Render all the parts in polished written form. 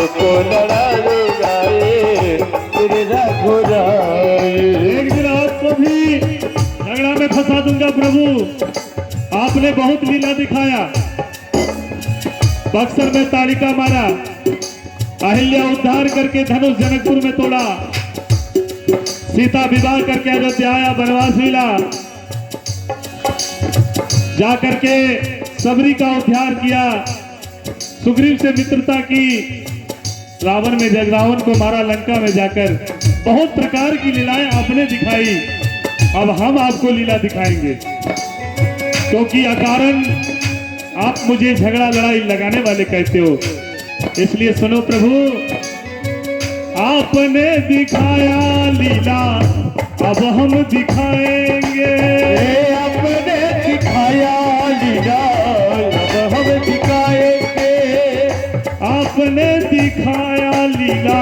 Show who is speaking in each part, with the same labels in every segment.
Speaker 1: आपको लड़ा दूंगा तेरे रघुराई।
Speaker 2: एक दिन आपको भी झगड़ा में फंसा दूंगा प्रभु। आपने बहुत लीला दिखाया, बक्सर में ताड़िका मारा, अहिल्या उद्धार करके धनुष जनकपुर में तोड़ा, सीता विवाह करके अयोध्या आया, वनवास मिला, जाकर के सबरी का उद्धार किया, सुग्रीव से मित्रता की, रावण को मारा लंका में जाकर। बहुत प्रकार की लीलाएं आपने दिखाई। अब हम आपको लीला दिखाएंगे, क्योंकि अकारण आप मुझे झगड़ा लड़ाई लगाने वाले कहते हो। इसलिए सुनो प्रभु, आपने दिखाया लीला, अब हम दिखाएंगे।
Speaker 1: आपने दिखाया लीला, अब हम दिखाएंगे।
Speaker 2: आपने दिखाया लीला,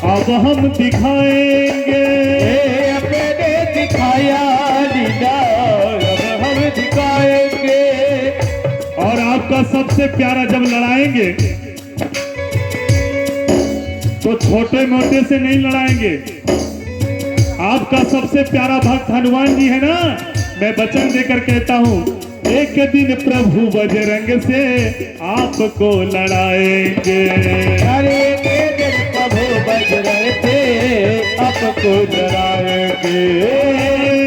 Speaker 2: अब हम दिखाएंगे।
Speaker 1: आपने दिखाया लीला, अब हम दिखाएंगे।
Speaker 2: और आपका सबसे प्यारा जब लड़ाएंगे तो छोटे मोटे से नहीं लड़ाएंगे। आपका सबसे प्यारा भक्त हनुमान जी है ना, मैं वचन देकर कहता हूं, एक दिन प्रभु बजरंग से आपको लड़ाएंगे।
Speaker 1: अरे एक दिन प्रभु बजरंग से आपको लड़ाएंगे।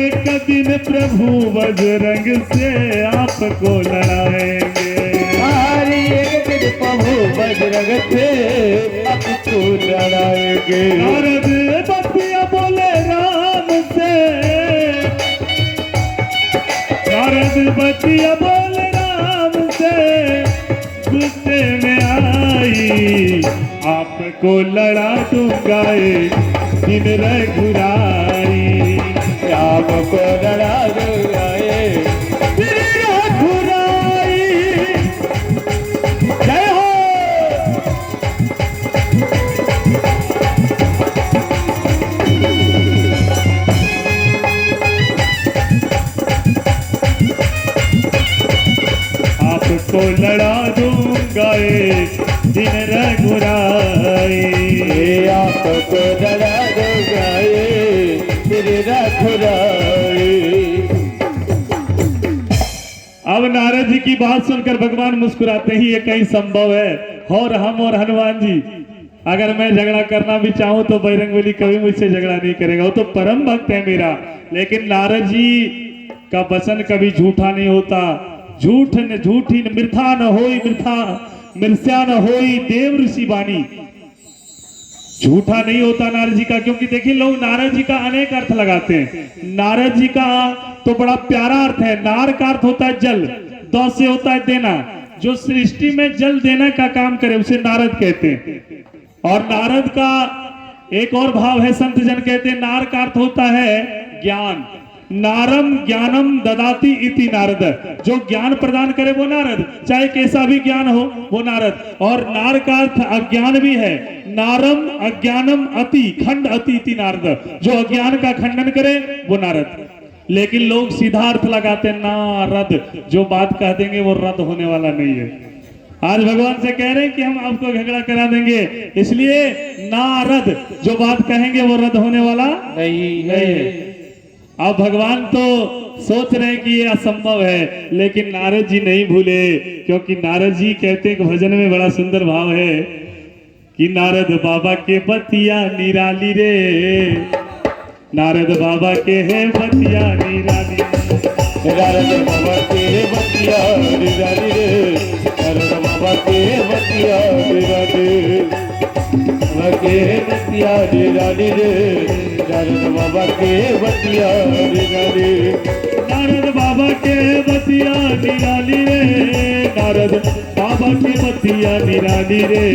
Speaker 2: एक दिन प्रभु बजरंग से आपको लड़ाएंगे।
Speaker 1: अरे एक दिन प्रभु बजरंग से आपको लड़ाएंगे।
Speaker 2: नारद बतिया बोले राम से, नारद बतिया बोले राम से, गुस्से में आई आपको लड़ा दूंगा दिन रघुराई।
Speaker 1: आपको लड़ा दूंगा
Speaker 2: दिन रघुराई। जय हो। आपको लड़ा दूंगा दिन रघुराई।
Speaker 1: आपको लड़ा दूंगा तेरे रघुराई।
Speaker 2: अब नारद जी की बात सुनकर भगवान मुस्कुराते ही, ये कहीं संभव है? और हम और हनुमान जी, अगर मैं झगड़ा करना भी चाहूं तो बजरंगबली कभी मुझसे झगड़ा नहीं करेगा, वो तो परम भक्त है मेरा। लेकिन नारद जी का वचन कभी झूठा नहीं होता। झूठी मिथ्या न होई, मिथ्या न होई देव ऋषि वाणी। झूठा नहीं होता नारद जी का, क्योंकि देखिए लोग नारद जी का अनेक अर्थ लगाते हैं। नारद जी का तो बड़ा प्यारा अर्थ है। नार का अर्थ होता है जल, दौ से होता है देना। जो सृष्टि में जल देने का काम करे उसे नारद कहते हैं। और नारद का एक और भाव है, संत जन कहते हैं नार का अर्थ होता है ज्ञान। नारम ज्ञानम ददाति इति नारद, जो ज्ञान प्रदान करे वो नारद, चाहे कैसा भी ज्ञान हो वो नारद। और नार का अर्थ अज्ञान भी है। नारम अज्ञानम अति खंड अति इति नारद, जो अज्ञान का खंडन करे वो नारद। लेकिन लोग सीधा अर्थ लगाते हैं नारद, जो बात कह देंगे वो रद्द होने वाला नहीं है। आज भगवान से कह रहे हैं कि हम आपको झगड़ा करा देंगे, इसलिए नारद जो बात कहेंगे वो रद्द होने वाला
Speaker 1: नहीं है।
Speaker 2: अब भगवान तो सोच रहे हैं कि ये असंभव है, लेकिन नारद जी नहीं भूले, क्योंकि नारद जी कहते हैं कि भजन में बड़ा सुंदर भाव है कि नारद बाबा के बतिया निराली रे, नारद बाबा के है बतिया निराली,
Speaker 1: नारद बाबा के बतिया निराली रे, नारद बाबा के बतिया निराली, के बतिया निराली रे, नारद बाबा के बतिया निराली,
Speaker 2: नारद बाबा के बतिया निराली रे, नारद बाबा के बतिया निराली रे,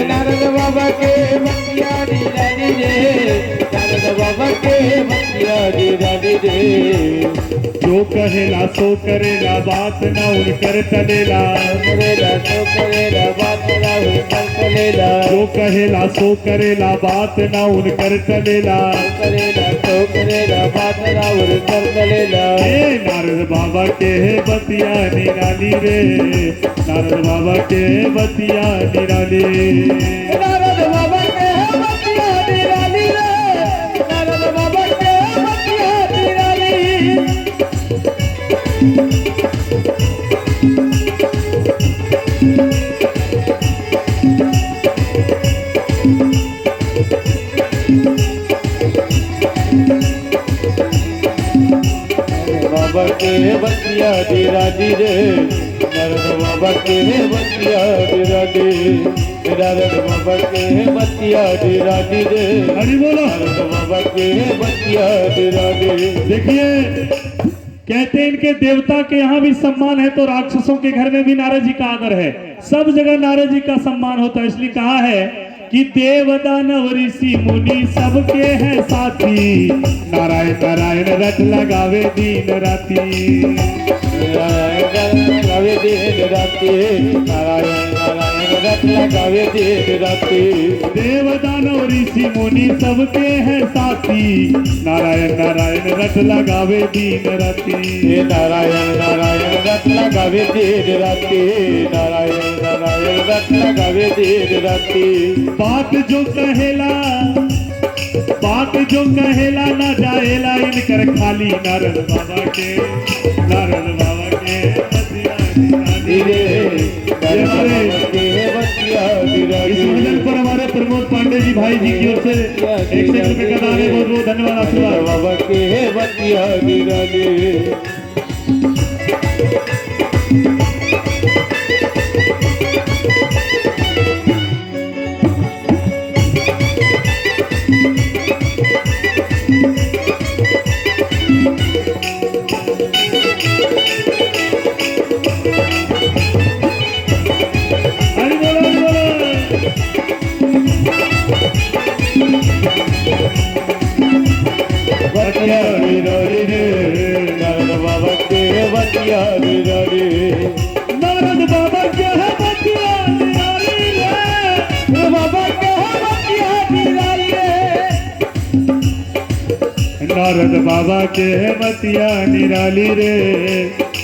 Speaker 1: नारद बाबा के बतिया निराली रे, नारद बाबा के बतिया निराली रे।
Speaker 2: जो कहेला सो करेला बात ना उनकर टलेला,
Speaker 1: करेला सो करेला बात ना उनकर टलेला,
Speaker 2: जो कहेला सो करेला बात ना उनकर टलेला,
Speaker 1: करेला सो करेला बात रावर चरण लेला
Speaker 2: ए नारद बाबा के बतिया निराली रे, नारद बाबा के बतिया निराली।
Speaker 1: नारद बाबा के बतिया निराली रे, नारद बाबा के बतिया निराली। बाबा के बतिया निराली रे, नारद बाबा के बतिया निराली, नारद बाबा के बतिया निराली रे,
Speaker 2: हरि बोलो।
Speaker 1: नारद बाबा के बतिया निराली।
Speaker 2: देखिए कहते हैं इनके देवता के यहाँ भी सम्मान है, तो राक्षसों के घर में भी नारद जी का आदर है। सब जगह नारद जी का सम्मान होता है। इसलिए कहा है कि देव दानव ऋषि मुनि सबके हैं साथी, नारायण नारायण रट लगावे दिन राती।
Speaker 1: नारायण लगावे दिन राती, नारायण नारायण रट लगावे दिन राती।
Speaker 2: देव दानव ऋषि मुनि सबके हैं साथी, नारायण नारायण रट लगावे दिन राती।
Speaker 1: नारायण नारायण रट लगावे दिन राती, नारायण नारायण रट लगावे दिन राती।
Speaker 2: बात जो कहेला, बात जो कहेला ना जाएला इनकर खाली, नारद बाबा के, नारद बाबा के बतिया निराली रे। ये हमारे इस भजन पर हमारे प्रमोद पांडे जी भाई जी की ओर से 1 रुपए का दान है। बहुत बहुत धन्यवाद, आशीर्वाद।
Speaker 1: बाबा के बतिया निराली।
Speaker 2: हरि बोलो, हरि बोलो।
Speaker 1: बतिया निराली रे, नारद बाबा के बतिया निराली।
Speaker 2: नारद बाबा के है बतिया निराली रे,
Speaker 1: बाबा के बतिया निराली रे।
Speaker 2: नारद बाबा के है बतिया निराली रे,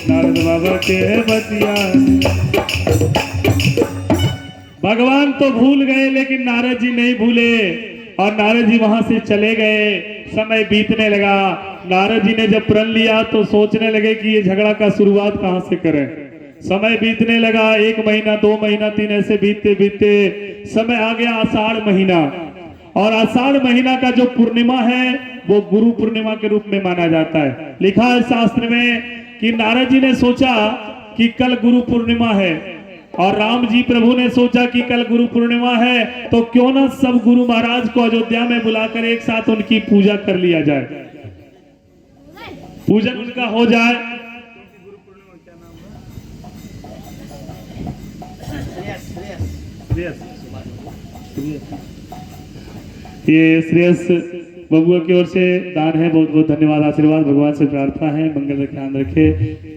Speaker 2: नारद बाबा के है बतिया। भगवान तो भूल गए लेकिन नारद जी नहीं भूले, और नारद जी वहां से चले गए। समय बीतने लगा। नारद जी ने जब प्रण लिया तो सोचने लगे कि ये झगड़ा का शुरुआत कहां से करें। समय बीतने लगा। 1 महीना, 2 महीना, 3 ऐसे बीतते बीतते समय आ गया आषाढ़ महीना। और आषाढ़ महीना का जो पूर्णिमा है वो गुरु पूर्णिमा के रूप में माना जाता है। लिखा है शास्त्र में कि नारद जी ने सोचा कि कल गुरु पूर्णिमा है, और राम जी प्रभु ने सोचा कि कल गुरु पूर्णिमा है तो क्यों ना सब गुरु महाराज को अयोध्या में बुलाकर एक साथ उनकी पूजा कर लिया जाए, पूजन उनका हो जाए। ये श्रेयस बबुआ की ओर से दान है। बहुत बहुत धन्यवाद, आशीर्वाद। भगवान से प्रार्थना है मंगल का ध्यान रखे।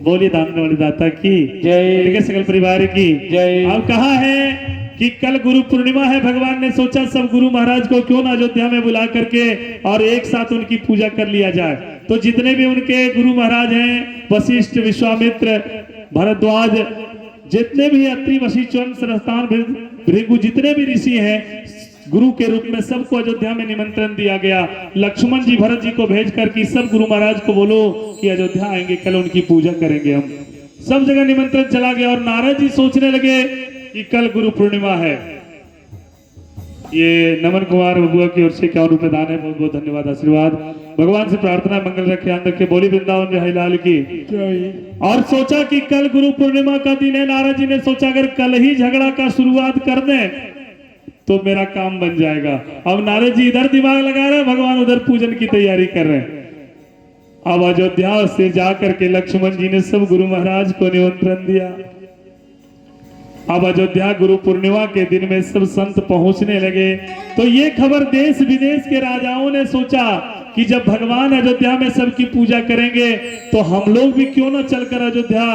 Speaker 2: बोलिए दान वाले दाता की
Speaker 1: जय,
Speaker 2: सकल परिवार की
Speaker 1: जय।
Speaker 2: अब कहा है कि कल गुरु पूर्णिमा है। भगवान ने सोचा सब गुरु महाराज को क्यों ना अयोध्या में बुला करके और एक साथ उनकी पूजा कर लिया जाए। तो जितने भी उनके गुरु महाराज हैं, वशिष्ठ, विश्वामित्र, भरद्वाज, जितने भी अत्रि, वशिष्ठ, सरस्तान, भृगु, जितने भी ऋषि हैं गुरु के रूप में, सबको अयोध्या में निमंत्रण दिया गया। लक्ष्मण जी, भरत जी को भेजकर कि सब गुरु महाराज को बोलो कि अयोध्या आएंगे, कल उनकी पूजा करेंगे हम। सब जगह निमंत्रण चला गया। और नारद जी सोचने लगे कि कल गुरु पूर्णिमा है। ये नमन कुमार बबुआ की ओर से 51 रुपए दान है। बहुत बहुत धन्यवाद, आशीर्वाद। भगवान से प्रार्थना मंगल रखे, ध्यान रखे। बोली वृंदावन बिहारी लाल की। और सोचा कि कल गुरु पूर्णिमा का दिन है। नारद जी ने सोचा अगर कल ही झगड़ा का शुरुआत कर दें तो मेरा काम बन जाएगा। अब नारद जी इधर दिमाग लगा रहे हैं, भगवान उधर पूजन की तैयारी कर रहे हैं। अब अयोध्या से जाकर के लक्ष्मण जी ने सब गुरु महाराज को निमंत्रण दिया। अब अयोध्या गुरु पूर्णिमा के दिन में सब संत पहुंचने लगे। तो ये खबर देश विदेश के राजाओं ने सोचा कि जब भगवान अयोध्या में सबकी पूजा करेंगे तो हम लोग भी क्यों ना चलकर अयोध्या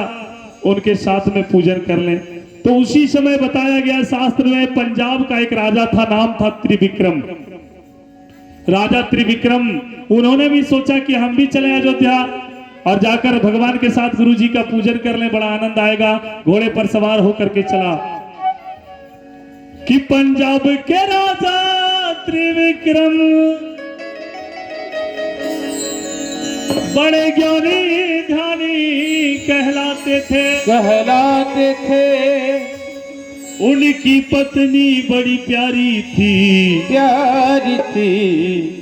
Speaker 2: उनके साथ में पूजन कर लें। तो उसी समय बताया गया शास्त्र में, पंजाब का एक राजा था, नाम था त्रिविक्रम। राजा त्रिविक्रम उन्होंने भी सोचा कि हम भी चले अयोध्या और जाकर भगवान के साथ गुरु जी का पूजन कर लें, बड़ा आनंद आएगा। घोड़े पर सवार होकर के चला कि पंजाब के राजा त्रिविक्रम बड़े ज्ञानी ध्यानी कहलाते थे। उनकी पत्नी बड़ी प्यारी थी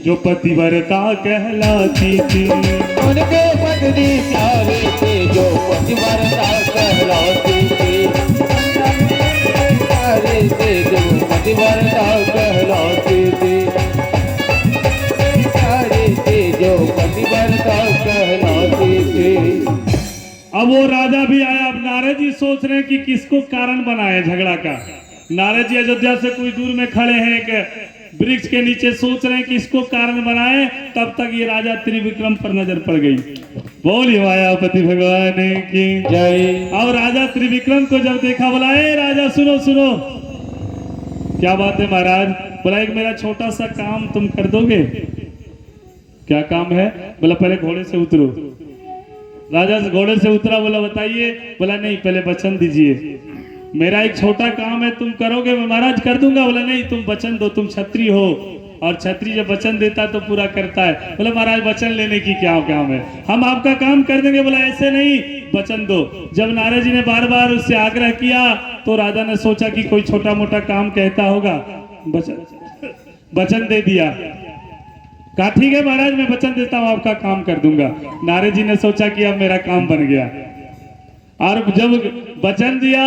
Speaker 2: जो पतिव्रता कहलाती थी।
Speaker 1: उनके पत्नी प्यारे थे जो पतिव्रता कहलाती थी। प्यारे थे जो पतिव्रता कहलाती थी। प्यारे थे जो पतिव्रता कहलाती थी।
Speaker 2: अब वो राजा भी आया। अब नारद जी सोच रहे हैं कि किसको कारण बनाए झगड़ा का। नारद जी अयोध्या से कुछ दूर में खड़े हैं एक वृक्ष के नीचे, सोच रहे हैं कि इसको कारण बनाए। तब तक ये राजा त्रिविक्रम पर नजर पड़ गई। बोली मायापति भगवान की जय। और राजा त्रिविक्रम को जब देखा बोला, ए राजा सुनो सुनो। क्या बात है महाराज? बोला एक मेरा छोटा सा काम तुम कर दोगे? क्या काम है? बोला पहले घोड़े से उतरो। राजा घोड़े से उतरा, बोला बताइए। बोला नहीं पहले वचन दीजिए, मेरा एक छोटा काम है, तुम करोगे? महाराज कर दूंगा। बोला नहीं तुम वचन दो, तुम क्षत्रिय हो और क्षत्रिय जब वचन देता है तो पूरा करता है। बोला महाराज वचन लेने की क्या काम है, हम आपका काम कर देंगे। बोला ऐसे नहीं, वचन दो। जब नारद जी ने बार बार उससे आग्रह किया तो राजा ने सोचा कि कोई छोटा मोटा काम कहता होगा, वचन दे दिया। कहा ठीक है महाराज मैं वचन देता हूं, आपका काम कर दूंगा। नारद जी ने सोचा कि अब मेरा काम बन गया। और जब वचन दिया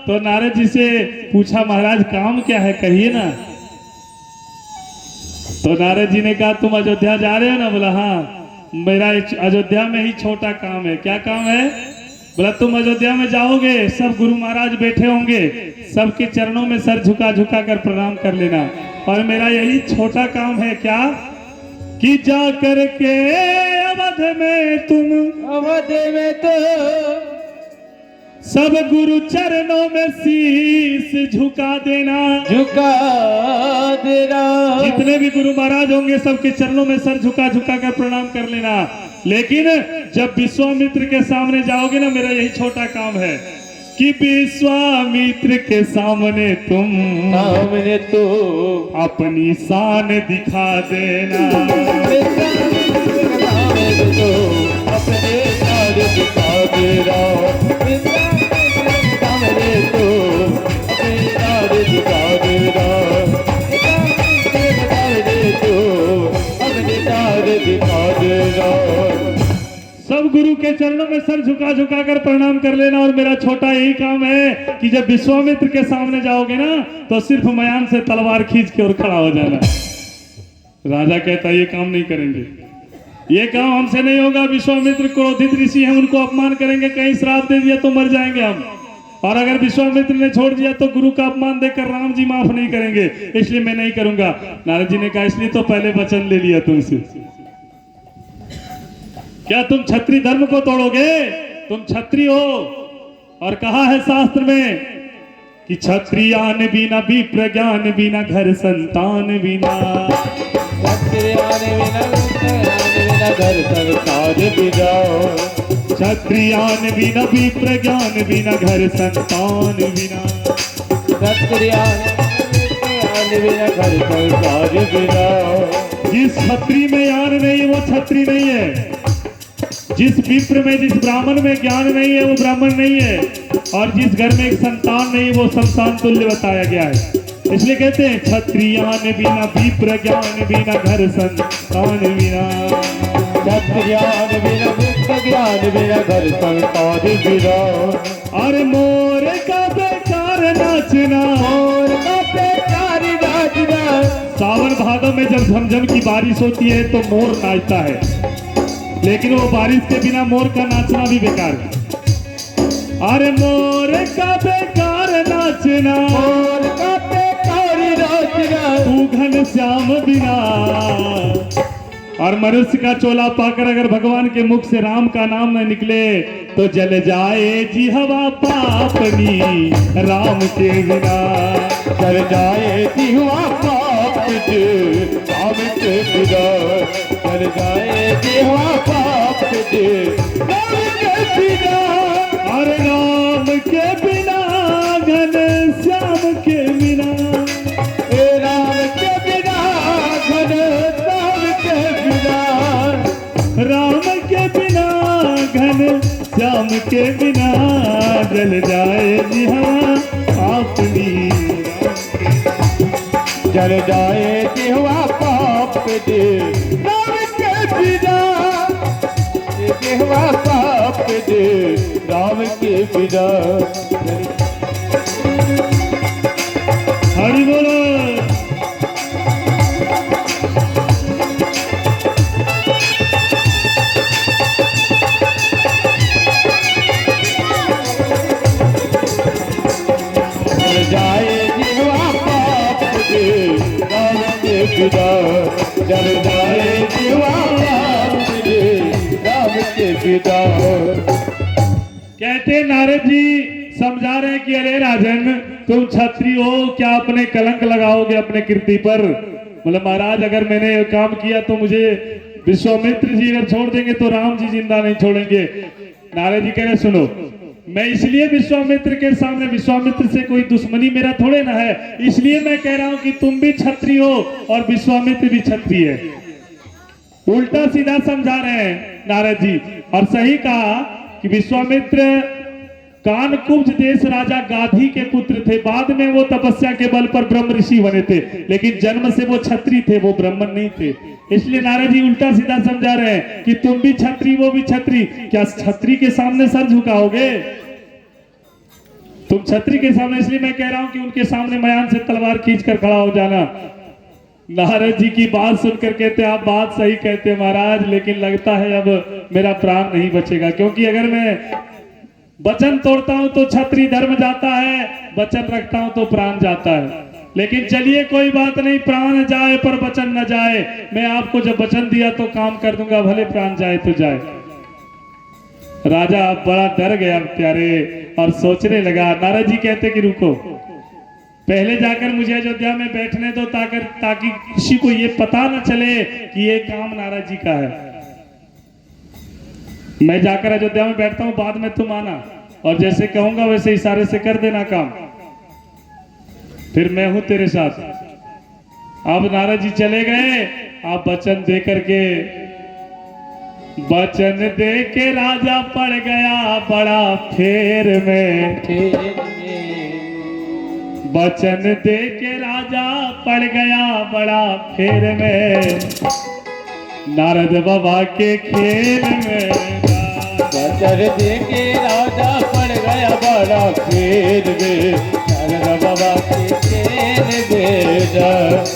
Speaker 2: तो नारद जी से पूछा महाराज काम क्या है कहिए ना। तो नारद जी ने कहा तुम अयोध्या जा रहे हो ना? बोला हाँ मेरा अयोध्या में ही छोटा काम है। क्या काम है? बोला तुम अयोध्या में जाओगे, सब गुरु महाराज बैठे होंगे, सबके चरणों में सर झुका झुका कर प्रणाम कर लेना। और मेरा यही छोटा काम है क्या कि जा करके अवध में तो सब गुरु चरणों में शीश झुका देना। जितने भी गुरु महाराज होंगे सबके चरणों में सर झुका झुका कर प्रणाम कर लेना। लेकिन जब विश्वामित्र के सामने जाओगे ना, मेरा यही छोटा काम है कि विश्वामित्र के सामने तुम अपनी शान दिखा देना। सब गुरु के चरणों में सर झुका झुका कर प्रणाम कर लेना। और मेरा छोटा यही काम है कि जब विश्वामित्र के सामने जाओगे ना तो सिर्फ मयान से तलवार खींच के और खड़ा हो जाना। राजा कहता ये काम नहीं करेंगे, ये काम हमसे नहीं होगा। विश्वामित्र क्रोधित ऋषि हैं, उनको अपमान करेंगे, कहीं श्राप दे दिया तो मर जाएंगे हम। और अगर विश्वामित्र ने छोड़ दिया तो गुरु का अपमान देकर राम जी माफ नहीं करेंगे, इसलिए मैं नहीं करूंगा। नारद जी ने कहा इसलिए तो पहले वचन ले लिया तुमसे। क्या तुम क्षत्रिय धर्म को तोड़ोगे? तुम क्षत्रिय हो। और कहा है शास्त्र में कि क्षत्रियान बिना विप्र ज्ञान बिना घर संतान बिना।
Speaker 1: क्षत्रियान बिना घर संतान बिना।
Speaker 2: क्षत्रियान बिना विप्र ज्ञान बिना घर संतान बिना।
Speaker 1: क्षत्रियान बिना घर संतान बिना।
Speaker 2: जिस क्षत्रिय में ज्ञान नहीं है वो क्षत्रिय नहीं है। जिस विप्र में, जिस ब्राह्मण में ज्ञान नहीं है वो ब्राह्मण नहीं है। और जिस घर में एक संतान नहीं वो संतान तुल्य बताया गया है। इसलिए कहते हैं क्षत्रियान बिना विप्र ज्ञान बिना घर संतान बिना।
Speaker 1: क्षत्रियान बिना विप्र ज्ञान बिना घर संतान बिना।
Speaker 2: अरे मोर का बेकार नाचना,
Speaker 1: मोर का बेकार नाचना।
Speaker 2: सावन भादों में जब झमझम की बारिश होती है तो मोर नाचता है, लेकिन वो बारिश के बिना मोर का नाचना भी बेकार है। अरे मोर का बेकार नाचना,
Speaker 1: मोर का बेकार नाचना।
Speaker 2: तू घन श्याम बिना। और मनुष्य का चोला पाकर अगर भगवान के मुख से राम का नाम न निकले तो जल जाए जी हवा पापनी राम के बिना।
Speaker 1: जल जाए जी हवा पाप पाप दे राम के बिना चल जाए देवा पाप दे राम के बिना
Speaker 2: और राम के बिना घन श्याम के बिना
Speaker 1: राम के बिना घन श्याम के बिना
Speaker 2: राम के बिना घन श्याम के बिना जल जाए जिहा अपनी
Speaker 1: चल जाए देवा पाप दे राम के बिना देवा पाप दे राम के बिना
Speaker 2: हरि बोलो।
Speaker 1: चल जाए देवा पाप दे राम के बिना चल जाए देवा पाप दे राम के बिना
Speaker 2: कहते नारद जी समझा रहे हैं कि अरे राजन तुम छत्री हो, क्या अपने कलंक लगाओगे अपने कीर्ति पर। बोले महाराज अगर मैंने ये काम किया तो मुझे विश्वामित्र जी अगर छोड़ देंगे तो राम जी जिंदा नहीं छोड़ेंगे। नारद जी कह रहे सुनो, मैं इसलिए विश्वामित्र के सामने, विश्वामित्र से कोई दुश्मनी मेरा थोड़े ना है, इसलिए मैं कह रहा हूं कि तुम भी छत्री हो और विश्वामित्र भी छत्री है। उल्टा सीधा समझा रहे हैं नारद जी। और सही कहा कि विश्वामित्र कानकुब्ज देश राजा गाधी के पुत्र थे, बाद में वो तपस्या के बल पर ब्रह्म ऋषि बने थे, लेकिन जन्म से वो छत्री थे, वो ब्राह्मण नहीं थे। इसलिए नारद जी उल्टा सीधा समझा रहे हैं कि तुम भी छत्री वो भी छत्री, क्या छत्री के सामने सर झुकाओगे? तुम छत्री के सामने, इसलिए मैं कह रहा हूं कि उनके सामने मयान से तलवार खींचकर खड़ा हो जाना। नारद जी की बात सुनकर कहते आप बात सही कहते हैं महाराज, लेकिन लगता है अब मेरा प्राण नहीं बचेगा, क्योंकि अगर मैं वचन तोड़ता हूं तो छत्री धर्म जाता है, वचन रखता हूं तो प्राण जाता है। लेकिन चलिए कोई बात नहीं, प्राण जाए पर वचन न जाए। मैं आपको जब वचन दिया तो काम कर दूंगा, भले प्राण जाए तो जाए। राजा बड़ा डर गया प्यारे और सोचने लगा। नारद जी कहते कि रुको, पहले जाकर मुझे अयोध्या में बैठने दो ताकि किसी को ये पता न चले कि ये काम नारद जी का है। मैं जाकर अयोध्या में बैठता हूं, बाद में तुम आना और जैसे कहूंगा वैसे इशारे से कर देना काम, फिर मैं हूं तेरे साथ। अब नारद जी चले गए। आप वचन दे करके, वचन दे के राजा पड़ गया बड़ा फेर में, वचन दे के राजा पड़ गया बड़ा फेर में, नारद बाबा के खेल में।
Speaker 1: वचन दे के राजा पड़ गया बड़ा खेल में, नारद बाबा के खेल में।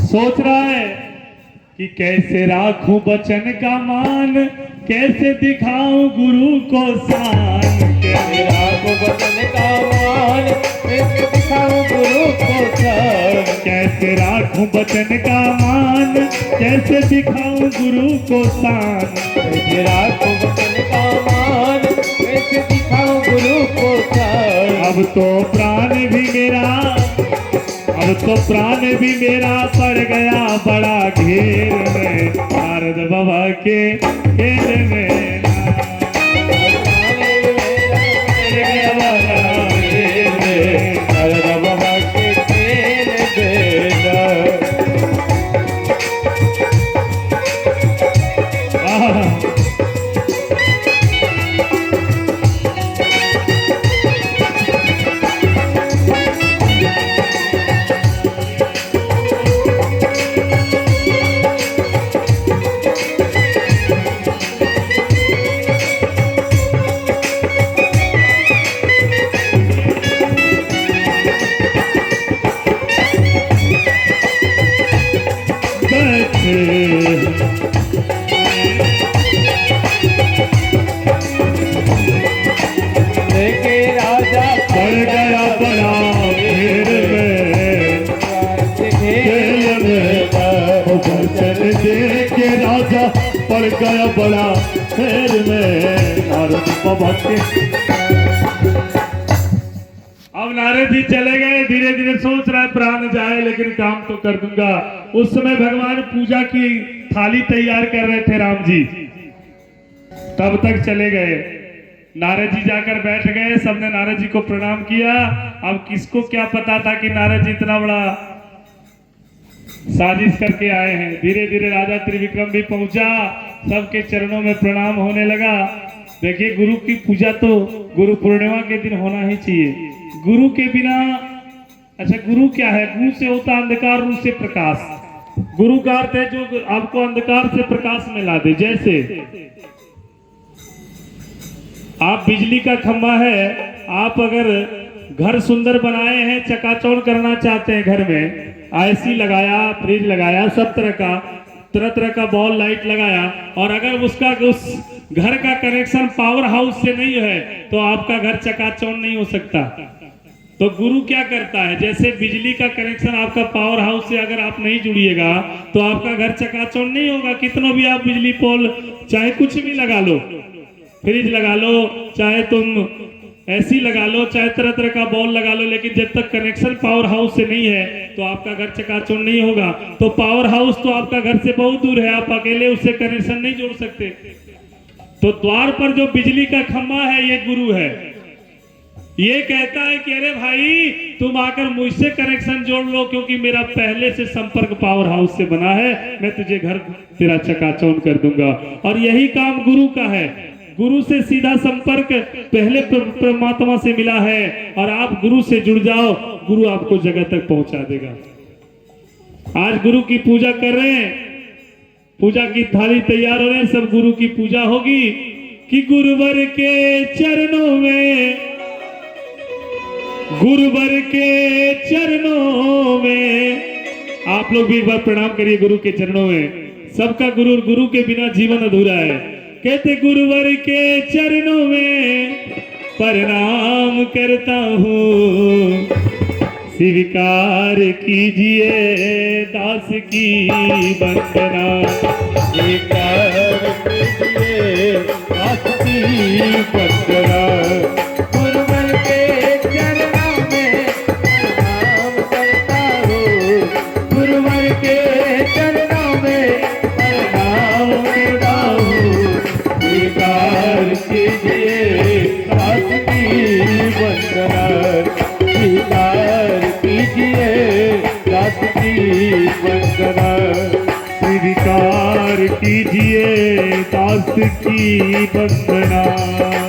Speaker 2: सोच रहा है कि कैसे राखूं वचन का मान, कैसे दिखाऊं गुरु को शान, कैसे राखूं वचन का मान, कैसे दिखाऊं गुरु को शान, कैसे राखूं वचन का मान, कैसे दिखाऊं गुरु को शान, कैसे राखूं वचन का मान, कैसे दिखाऊं गुरु को शान। अब तो प्राण भी मेरा, अब तो प्राण भी मेरा पड़ गया बड़ा घेर में, नारद बाबा के खेल में। पड़ गया बड़ा फेर में नारद बाबा के। अब नारद जी चले गए, धीरे धीरे सोच रहा है प्राण जाए लेकिन काम तो कर दूंगा। उस समय भगवान पूजा की थाली तैयार कर रहे थे राम जी, तब तक चले गए। नारद जी जाकर बैठ गए, सबने नारद जी को प्रणाम किया। अब किसको क्या पता था कि नारद जी इतना बड़ा साजिश करके आए हैं। धीरे धीरे राजा त्रिविक्रम भी पहुंचा, सबके चरणों में प्रणाम होने लगा। देखिए, गुरु की पूजा तो गुरु पूर्णिमा के दिन होना ही चाहिए। गुरु के बिना, अच्छा गुरु क्या है? गुरु से होता अंधकार, रूप से प्रकाश। गुरु का अर्थ है जो आपको अंधकार से प्रकाश में ला दे। जैसे आप बिजली का खंभा है, आप अगर घर सुंदर बनाए हैं, चकाचौंध करना चाहते हैं, घर में एसी लगाया, फ्रिज लगाया, सब तरह तरह का बॉल लाइट लगाया, और अगर उसका उस घर का कनेक्शन पावर हाउस से नहीं है तो आपका घर चकाचौंध नहीं हो सकता। तो गुरु क्या करता है? जैसे बिजली का कनेक्शन आपका पावर हाउस से अगर आप नहीं जुड़िएगा तो आपका घर चकाचौंध नहीं होगा। कितना भी आप बिजली पोल चाहे कुछ भी लगा लो, फ्रिज लगा लो, चाहे तुम एसी लगा लो, चाहे तरह तरह का बॉल लगा लो, लेकिन जब तक कनेक्शन पावर हाउस से नहीं है तो आपका घर चकाचौंध नहीं होगा। तो पावर हाउस तो आपका घर से बहुत दूर है, आप अकेले उससे कनेक्शन नहीं जोड़ सकते। तो द्वार पर जो बिजली का खंभा है ये गुरु है। ये कहता है कि अरे भाई तुम आकर मुझसे कनेक्शन जोड़ लो, क्योंकि मेरा पहले से संपर्क पावर हाउस से बना है, मैं तुझे घर तेरा चकाचौंध कर दूंगा। और यही काम गुरु का है। गुरु से सीधा संपर्क पहले परमात्मा से मिला है, और आप गुरु से जुड़ जाओ, गुरु आपको जगह तक पहुंचा देगा। आज गुरु की पूजा कर रहे हैं, पूजा की थाली तैयार हो रहे हैं, सब गुरु की पूजा होगी। कि गुरुवर के चरणों में, गुरुवर के चरणों में, आप लोग भी एक बार प्रणाम करिए गुरु के चरणों में। सबका गुरु, गुरु के बिना जीवन अधूरा है। कहते गुरुवर के चरणों में प्रणाम करता हूँ, स्वीकार कीजिए दास की वंदना।
Speaker 1: स्वीकार कीजिए दास की वंदना। गुरुवर के चरणों में प्रणाम करता हूँ, गुरुवर के चरणों में प्रणाम करता हूँ। स्वीकार कीजिए दास की वंदना, स्वीकार कीजिए दास की वंदना।
Speaker 2: स्वीकार कीजिए दास की वंदना।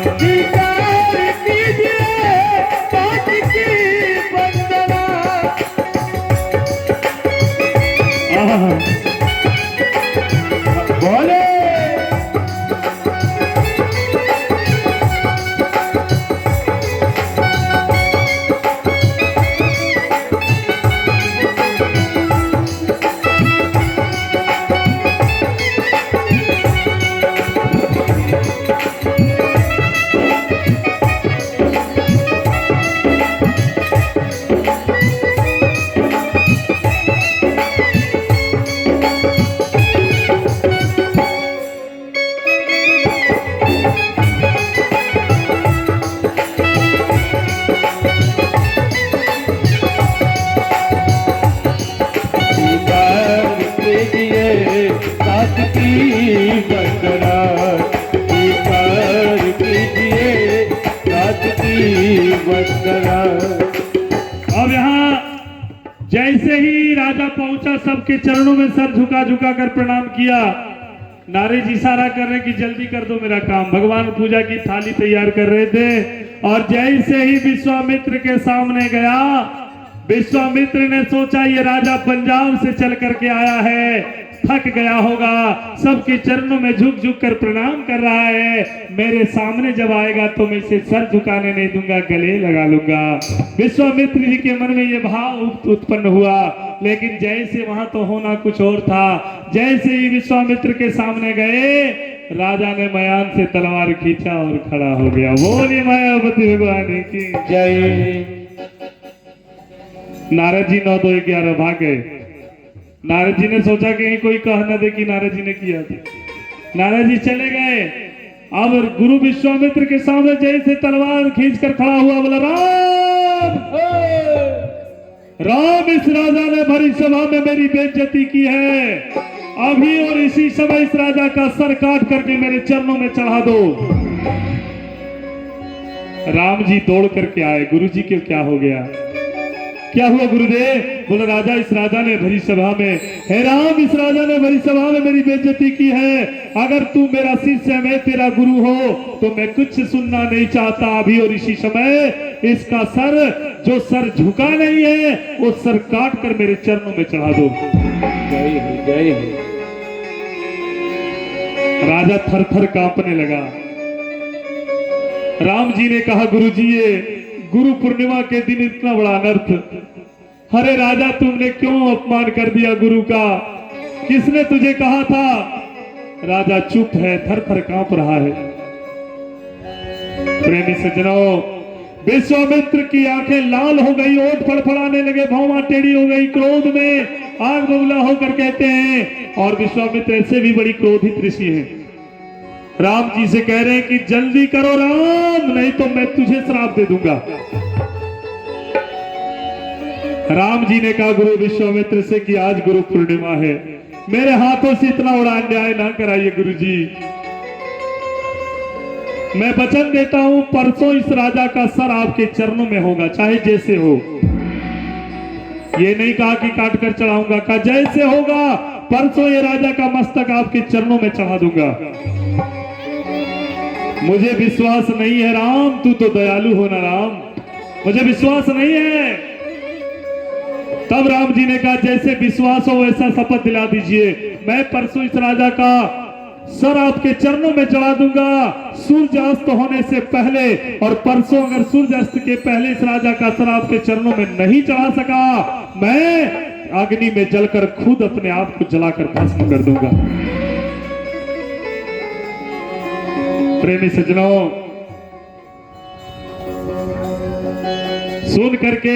Speaker 1: स्वीकार कीजिए दास की वंदना। बोले
Speaker 2: अब यहाँ जैसे ही राजा पहुंचा, सबके चरणों में सर झुका झुका कर प्रणाम किया। नारद जी इशारा कर रहे कि जल्दी कर दो मेरा काम। भगवान पूजा की थाली तैयार कर रहे थे, और जैसे ही विश्वामित्र के सामने गया, विश्वामित्र ने सोचा ये राजा पंजाब से चल करके आया है, थक गया होगा, सबके चरणों में झुक झुक कर प्रणाम कर रहा है, मेरे सामने जब आएगा तो मैं इसे सर झुकाने नहीं दूंगा, गले लगा लूंगा। विश्वामित्र जी के मन में यह भाव उत्पन्न हुआ, लेकिन जैसे वहां तो होना कुछ और था। जैसे ही विश्वामित्र के सामने गए, राजा ने मयान से तलवार खींचा और खड़ा हो गया। बोलिए मायावती भगवान की
Speaker 1: जय।
Speaker 2: नारद जी 9-2-11 भाग गए। नारद जी ने सोचा कहीं कोई कह न दे कि नारद जी ने किया था। नारद जी चले गए। अब गुरु विश्वामित्र के सामने जैसे तलवार खींचकर खड़ा हुआ, बोला राम राम, इस राजा ने भरी सभा में मेरी बेइज्जती की है। अभी और इसी समय इस राजा का सर काट करके मेरे चरणों में चढ़ा दो। राम जी दौड़ करके आए। गुरु जी के क्या हो गया? क्या हुआ गुरुदेव? बोले राजा, इस राजा ने भरी सभा में, हे राम, इस राजा ने भरी सभा में मेरी बेइज्जती की है। अगर तू मेरा शिष्य, मैं तेरा गुरु हो तो मैं कुछ सुनना नहीं चाहता। अभी और इसी समय इसका सर, जो सर झुका नहीं है, वो सर काट कर मेरे चरणों में चढ़ा दो।
Speaker 1: जय हो, जय हो।
Speaker 2: राजा थर थर कांपने लगा। राम जी ने कहा, गुरु जी, ये गुरु पूर्णिमा के दिन इतना बड़ा अनर्थ। अरे राजा, तुमने क्यों अपमान कर दिया गुरु का? किसने तुझे कहा था? राजा चुप है, थर थर कांप रहा है। प्रेमी सज्जनों, विश्वामित्र की आंखें लाल हो गई, ओठ फड़फड़ाने लगे, भौंवा टेढ़ी हो गई, क्रोध में आग बबूला होकर कहते हैं। और विश्वामित्र ऐसे भी बड़ी क्रोधित ऋषि हैं। राम जी से कह रहे हैं कि जल्दी करो राम, नहीं तो मैं तुझे श्राप दे दूंगा। राम जी ने कहा गुरु विश्वामित्र से कि आज गुरु पूर्णिमा है, मेरे हाथों से इतना बड़ा अन्याय ना कराइए गुरु जी। मैं वचन देता हूं, परसों इस राजा का सर आपके चरणों में होगा, चाहे जैसे हो। ये नहीं कहा कि काट कर चढ़ाऊंगा, कहा जैसे होगा परसों ये राजा का मस्तक आपके चरणों में चढ़ा दूंगा। मुझे विश्वास नहीं है राम, तू तो दयालु हो ना राम, मुझे विश्वास नहीं है। तब राम जी ने कहा, जैसे विश्वास हो वैसा शपथ दिला दीजिए। मैं परसों इस राजा का सर आपके चरणों में चढ़ा दूंगा, सूर्यास्त होने से पहले। और परसों अगर सूर्यास्त के पहले इस राजा का सर आपके चरणों में नहीं चढ़ा सका, मैं अग्नि में जलकर खुद अपने आप को जलाकर भस्म कर दूंगा। प्रेमी सज्जनों, सुन करके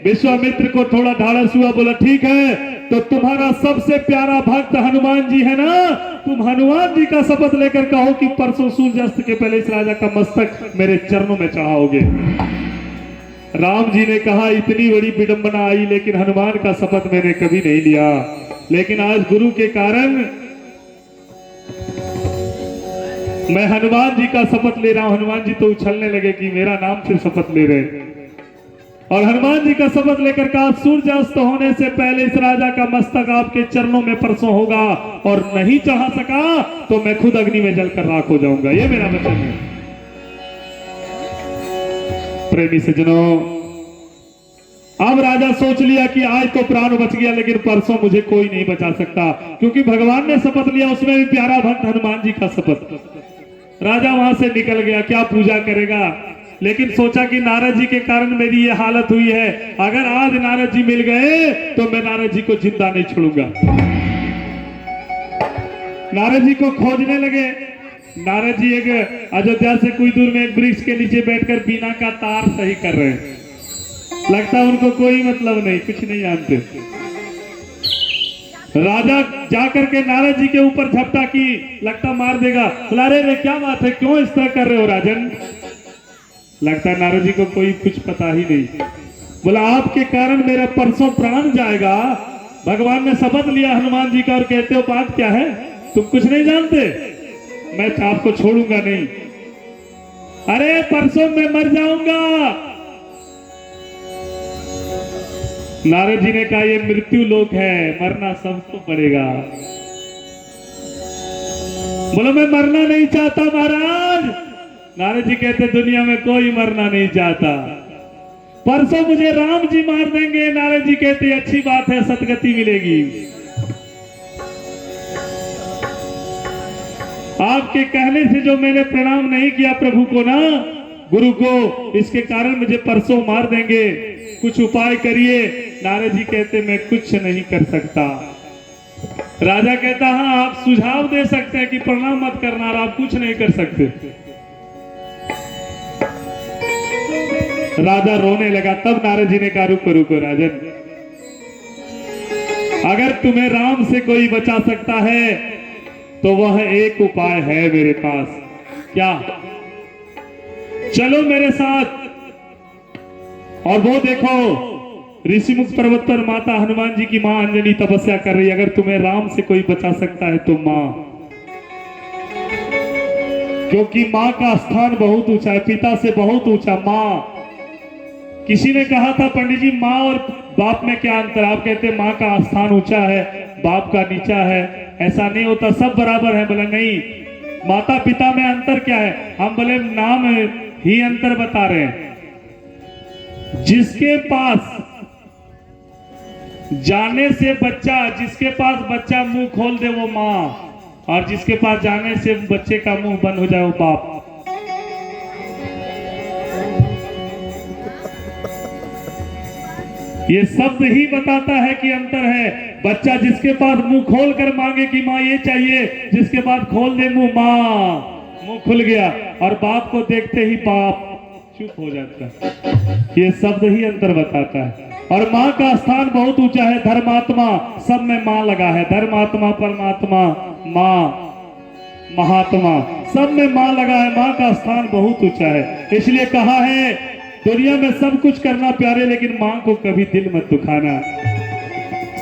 Speaker 2: विश्वामित्र को थोड़ा ढाढ़स हुआ, बोला ठीक है, तो तुम्हारा सबसे प्यारा भक्त हनुमान जी है ना, तुम हनुमान जी का शपथ लेकर कहो कि परसों सूर्यास्त के पहले इस राजा का मस्तक मेरे चरणों में चढ़ाओगे। राम जी ने कहा, इतनी बड़ी विडंबना आई, लेकिन हनुमान का शपथ मैंने कभी नहीं लिया। लेकिन आज गुरु के कारण मैं हनुमान जी का शपथ ले रहा हूं। हनुमान जी तो उछलने लगे कि मेरा नाम से शपथ ले रहे। और हनुमान जी का शपथ लेकर कहा, सूर्यास्त होने से पहले इस राजा का मस्तक आपके चरणों में परसों होगा, और नहीं चढ़ा सका तो मैं खुद अग्नि में जलकर राख हो जाऊंगा। ये मेरा वचन है। प्रेमी सज्जनों, अब राजा सोच लिया कि आज तो प्राण बच गया, लेकिन परसों मुझे कोई नहीं बचा सकता, क्योंकि भगवान ने शपथ लिया, उसमें भी प्यारा भक्त हनुमान जी का शपथ। राजा वहां से निकल गया, क्या पूजा करेगा। लेकिन सोचा कि नारद जी के कारण मेरी ये हालत हुई है, अगर आज नारद जी मिल गए तो मैं नारद जी को जिंदा नहीं छोड़ूंगा। नारद जी को खोजने लगे। नारद जी एक अयोध्या से कुछ दूर में एक वृक्ष के नीचे बैठकर बीना का तार सही कर रहे हैं। लगता है उनको कोई मतलब नहीं, कुछ नहीं जानते। राजा जाकर के नारद जी के ऊपर झपटा की, लगता मार देगा। बोला, अरे क्या बात है, क्यों इस तरह कर रहे हो राजन? लगता है नारद जी को कोई कुछ पता ही नहीं। बोला, आपके कारण मेरा परसों प्राण जाएगा। भगवान ने शपथ लिया हनुमान जी का, और कहते हो बात क्या है, तुम कुछ नहीं जानते, मैं आपको छोड़ूंगा नहीं। अरे परसों मैं मर जाऊंगा। नारद जी ने कहा, ये मृत्यु लोक है, मरना सबको पड़ेगा। बोलो, मैं मरना नहीं चाहता महाराज। नारद जी कहते, दुनिया में कोई मरना नहीं चाहता, परसों मुझे राम जी मार देंगे। नारद जी कहते, अच्छी बात है, सदगति मिलेगी। आपके कहने से जो मैंने प्रणाम नहीं किया प्रभु को ना, गुरु को, इसके कारण मुझे परसों मार देंगे, कुछ उपाय करिए। नारद जी कहते, मैं कुछ नहीं कर सकता। राजा कहता, हाँ आप सुझाव दे सकते हैं कि प्रणाम मत करना, और आप कुछ नहीं कर सकते। राजा रोने लगा। तब नारद जी ने कहा, रुको रुको राजन, अगर तुम्हें राम से कोई बचा सकता है तो वह एक उपाय है मेरे पास। क्या? चलो मेरे साथ। और वो देखो, ऋषिमुख पर्वत पर माता हनुमान जी की मां अंजनी तपस्या कर रही है। अगर तुम्हें राम से कोई बचा सकता है तो मां, क्योंकि मां का स्थान बहुत ऊंचा है, पिता से बहुत ऊंचा। मां, किसी ने कहा था पंडित जी मां और बाप में क्या अंतर? आप कहते हैं मां का स्थान ऊंचा है, बाप का नीचा है। ऐसा नहीं होता, सब बराबर है। बोले नहीं, माता पिता में अंतर क्या है? हम बोले नाम ही अंतर बता रहे हैं। जिसके पास जाने से बच्चा, जिसके पास बच्चा मुंह खोल दे वो मां, और जिसके पास जाने से बच्चे का मुंह बंद हो जाए वो बाप। ये शब्द ही बताता है कि अंतर है। बच्चा जिसके पास मुंह खोल कर मांगे कि मां ये चाहिए, जिसके पास खोल दे मुंह, मां मुंह खुल गया, और बाप को देखते ही बाप चुप हो जाता है। ये शब्द ही अंतर बताता है। और मां का स्थान बहुत ऊंचा है। धर्मात्मा, सब में मां लगा है। धर्मात्मा, परमात्मा, मां, महात्मा, सब में मां लगा है। मां का स्थान बहुत ऊंचा है। इसलिए कहा है दुनिया में सब कुछ करना प्यारे, लेकिन मां को कभी दिल मत दुखाना।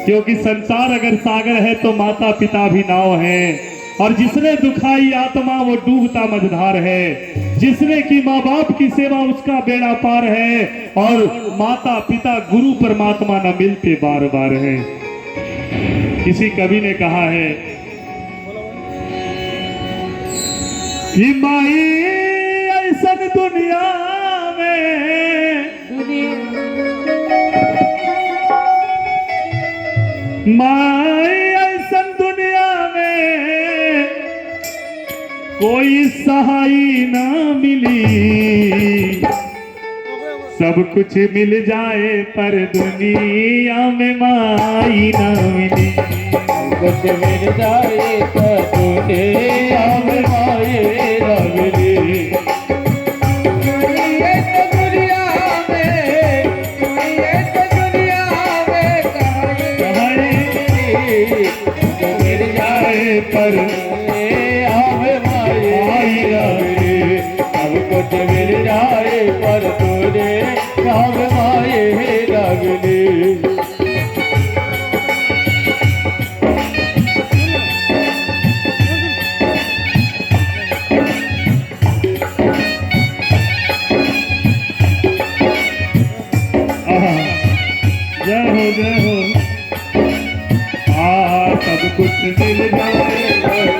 Speaker 2: क्योंकि संसार अगर सागर है तो माता पिता भी नाव है। और जिसने दुखाई आत्मा वो डूबता मझधार है। जिसने की माँ बाप की सेवा उसका बेड़ा पार है। और माता पिता गुरु परमात्मा न मिलते बार बार है। किसी कवि ने कहा है कि माई ऐसन दुनिया में, माई ऐसन दुनिया में कोई सहाई ना मिली। सब कुछ मिल जाए पर दुनिया में माई ना मिली।
Speaker 1: कुछ मिल जाए पर दुनिया में माई ना मिली।
Speaker 2: पर
Speaker 1: अब कुछ मिल जाए पर तुझे राम माए लगली।
Speaker 2: जय हो जय हो। सब कुछ मिल जाए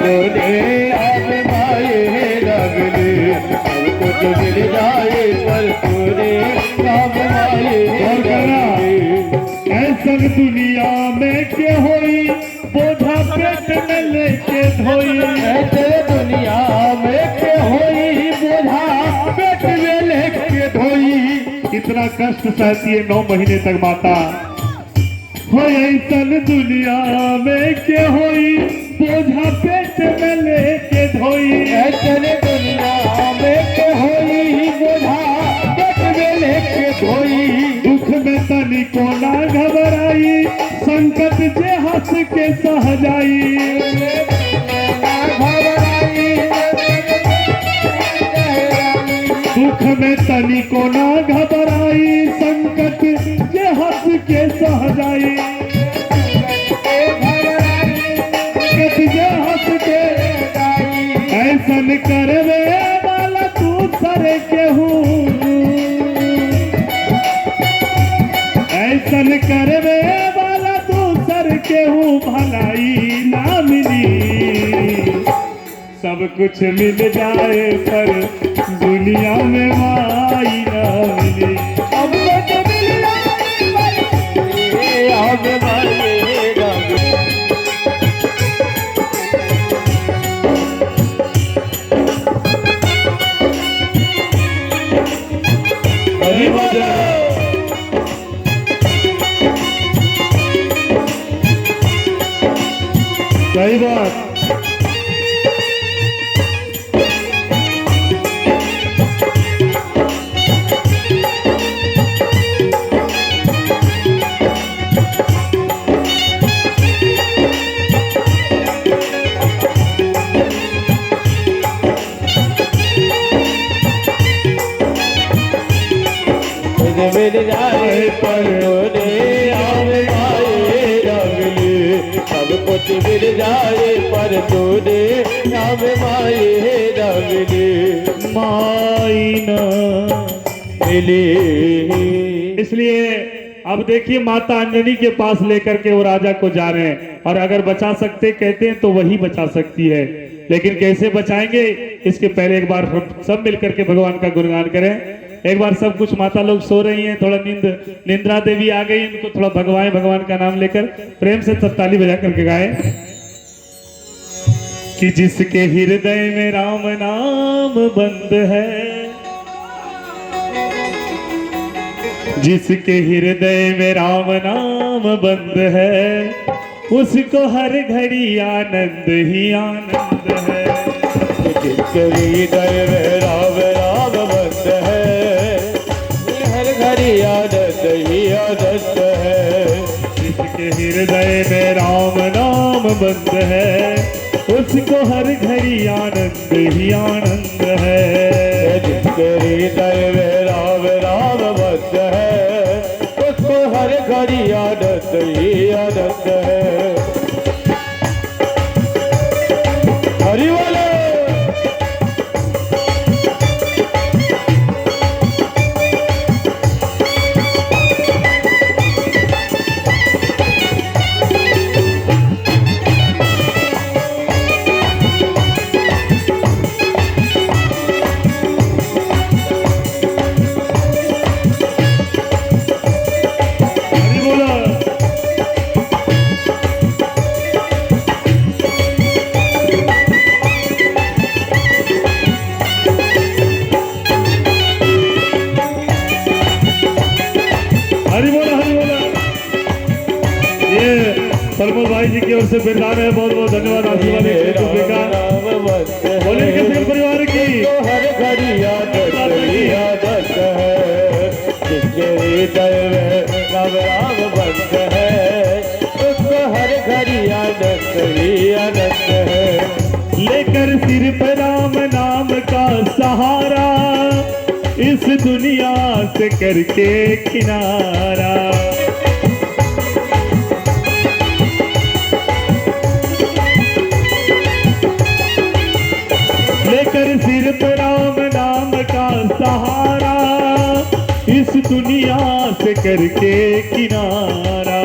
Speaker 1: तुझे अब माए लगली। सब कुछ मिल जाए पर तुझे राम माए लगली।
Speaker 2: ऐसन दुनिया में के होई बोझा पेट में लेके धोई।
Speaker 1: ऐसे दुनिया में के होई बोझा पेट में लेके धोई।
Speaker 2: इतना कष्ट सहती है 9 महीने तक माता। हो ऐसन दुनिया में के होई बोझा पेट में लेके धोई।
Speaker 1: ऐसन दुनिया में के होई बोझा पेट में लेके धोई।
Speaker 2: दुख में तनिको ना घबराई, संकट जे हंस के सह जाई। दुख में तनिको ना घबराई, संकट जे हंस के सह जाई। जे हंस के ऐसन करवे वाला तू सर के हूँ। ऐसन करवे वाला तू सर के हूँ, भलाई ना मिली। सब कुछ मिल जाए पर दुनिया में माई ना मिली।
Speaker 1: अब कुछ मिल जाए पर माए लगली।
Speaker 2: सही बात।
Speaker 1: पर तूने आवे माए रंगली सब कुछ मिल जाए पर तूने आवे माए रंगली
Speaker 2: माई न
Speaker 1: मिली।
Speaker 2: इसलिए अब देखिए माता अंजनी के पास लेकर के वो राजा को जा रहे हैं, और अगर बचा सकते कहते हैं तो वही बचा सकती है, लेकिन कैसे बचाएंगे इसके पहले एक बार सब मिलकर के भगवान का गुणगान करें। एक बार सब कुछ माता लोग सो रही हैं, थोड़ा निंद्रा देवी आ गई, उनको थोड़ा भगवान भगवान का नाम लेकर प्रेम से सब ताली बजा करके गाए कि जिसके हृदय में राम नाम बंद है, जिसके हृदय में राम नाम बंद है, उसको हर घड़ी आनंद ही आनंद है।
Speaker 1: जिसके हृदय में राम नाम बंद है हर घड़ी आनंद ही आनंद है।
Speaker 2: जिसके हृदय में राम नाम बंद है, उसको हर घड़ी आनंद ही आनंद है।
Speaker 1: जिसके हृदय में राम नाम बंद है उसको हर घड़ी आनंद ही आनंद है। हरि बोलो।
Speaker 2: सलमान भाई जी की ओर से बिरदान है, बहुत बहुत धन्यवाद आशीर्वाद बोले किसी परिवार की
Speaker 1: हर घड़ी आदत ही आदत है। जिसके हृदय में राम राम बंद है उसको हर घड़ी आदत ही आदत है।
Speaker 2: लेकर सिर पर राम नाम का सहारा, इस दुनिया से करके किनारा, लेकर सिर पर राम नाम का सहारा, इस दुनिया से करके किनारा।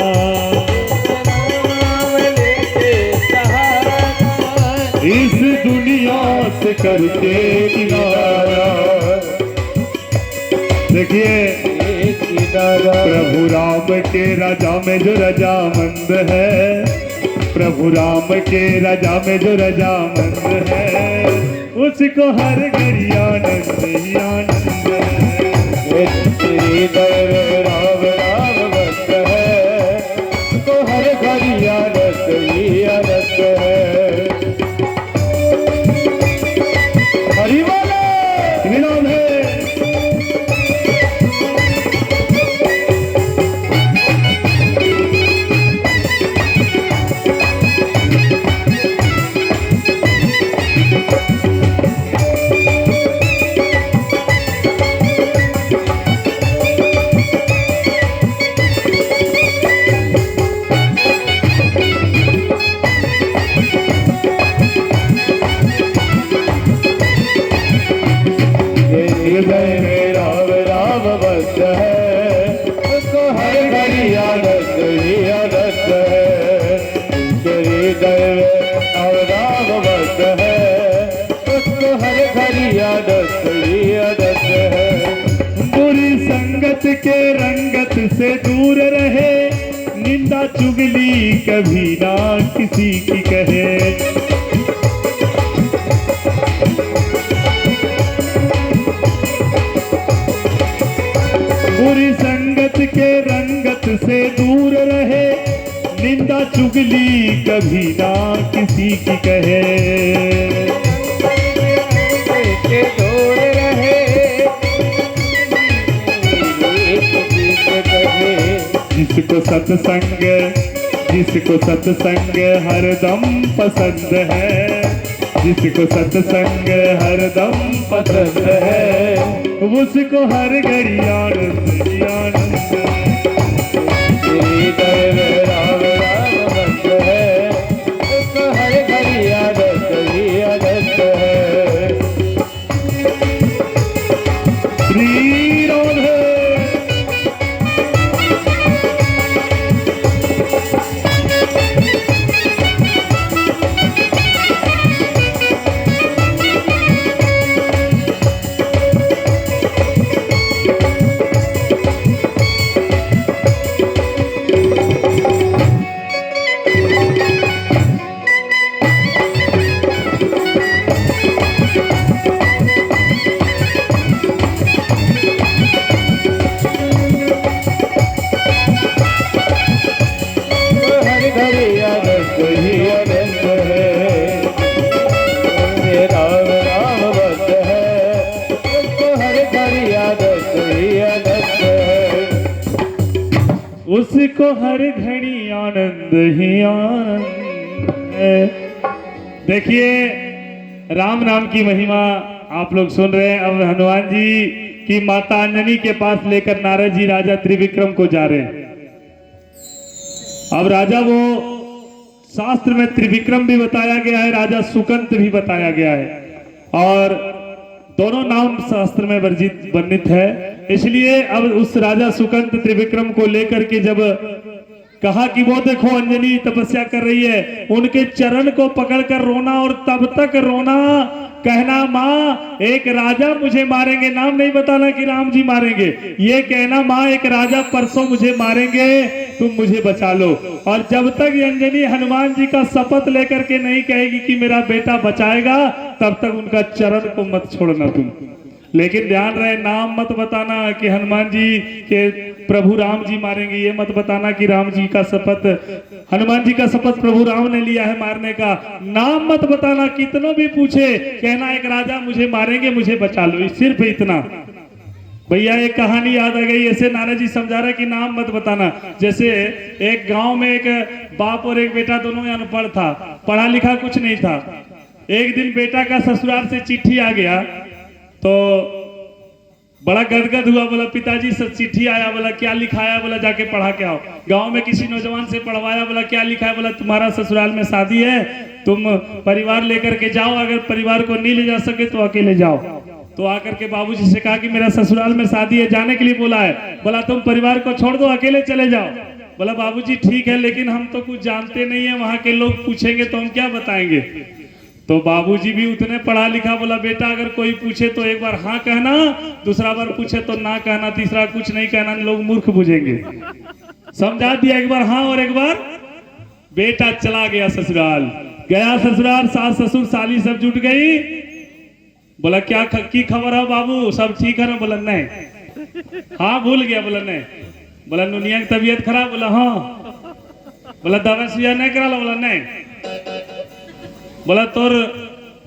Speaker 2: इस दुनिया से करके किनारा। देखिए प्रभु राम के राजा में जो रजामंद है, प्रभु राम के राजा में जो रजामंद है, उसको हर घड़ी आनंद ही आनंद है।
Speaker 1: राम राम बंद है तो हर घड़ी आनंद ही आनंद है। हरि बोलो।
Speaker 2: विनोद है
Speaker 1: हृदय में राम राम बंद है उसको हर घड़ी आनंद ही आनंद है। जिसके हृदय में राम राम बंद है उसको हर घड़ी आनंद ही आनंद है।
Speaker 2: बुरी संगत के रंगत से दूर रहे, निंदा चुगली कभी ना किसी की कहे। बुरी संगत के रंगत से दूर रहे, निंदा चुगली कभी ना किसी की कहे।
Speaker 1: दूर रहे
Speaker 2: जिसको सत्संग हरदम पसंद है, जिसको सत्संग हरदम पसंद है, उसको हर घड़ी आनंद ही आनंद है। को हर घड़ी आनंद ही आनंद है। देखिए राम नाम की महिमा आप लोग सुन रहे हैं। अब हनुमान जी की माता अंजनी के पास लेकर नारद जी राजा त्रिविक्रम को जा रहे हैं। अब राजा वो शास्त्र में त्रिविक्रम भी बताया गया है, राजा सुकंत भी बताया गया है, और दोनों नाम शास्त्र में वर्णित है। इसलिए अब उस राजा सुकंत त्रिविक्रम को लेकर के जब कहा कि वो देखो अंजनी तपस्या कर रही है, उनके चरण को पकड़कर रोना, और तब तक रोना, कहना माँ एक राजा मुझे मारेंगे, नाम नहीं बताना कि राम जी मारेंगे, ये कहना माँ एक राजा परसों मुझे मारेंगे, तुम मुझे बचा लो। और जब तक अंजनी हनुमान जी का शपथ लेकर के नहीं कहेगी कि मेरा बेटा बचाएगा, तब तक उनका चरण को मत छोड़ना तुम। लेकिन ध्यान रहे, नाम मत बताना कि हनुमान जी के प्रभु राम जी मारेंगे, ये मत बताना कि राम जी का शपथ, हनुमान जी का शपथ प्रभु राम ने लिया है मारने का। नाम मत बताना, कितनों भी पूछे कहना एक राजा मुझे मारेंगे, मुझे बचा लो, सिर्फ इतना। भैया एक कहानी याद आ गई, ऐसे नारद जी समझा रहे कि नाम मत बताना। जैसे एक गांव में एक बाप और एक बेटा दोनों अनपढ़ था, पढ़ा लिखा कुछ नहीं था। एक दिन बेटा का ससुराल से चिट्ठी आ गया तो बड़ा गदगद हुआ, बोला पिताजी से चिट्ठी आया, बोला क्या लिखा है, बोला जाके पढ़ा के आओ। गांव में किसी नौजवान से पढ़वाया, बोला क्या लिखा है, बोला तुम्हारा ससुराल में शादी है, तुम परिवार लेकर के जाओ, अगर परिवार को नहीं ले जा सके तो अकेले जाओ। तो आकर के बाबूजी से कहा कि मेरा ससुराल में शादी है, जाने के लिए बोला है। बोला तुम परिवार को छोड़ दो, अकेले चले जाओ। बोला बाबूजी ठीक है, लेकिन हम तो कुछ जानते नहीं है, वहां के लोग पूछेंगे तो हम क्या बताएंगे। तो बाबूजी भी उतने पढ़ा लिखा, बोला बेटा अगर कोई पूछे तो एक बार हाँ कहना, दूसरा बार पूछे तो ना कहना, तीसरा कुछ नहीं कहना, लोग मूर्ख बुझेंगे। समझा दिया, एक बार हाँ और एक बार। बेटा चला गया ससुराल, गया ससुराल, सास ससुर साली सब जुट गई। बोला क्या की खबर है बाबू, सब ठीक है ना? बोला नहीं। हाँ भूल गया? बोला नहीं। बोला नुनिया की तबीयत खराब? बोला हाँ। बोला दवा सुइया नहीं करा लो? बोला नहीं। बोला तोर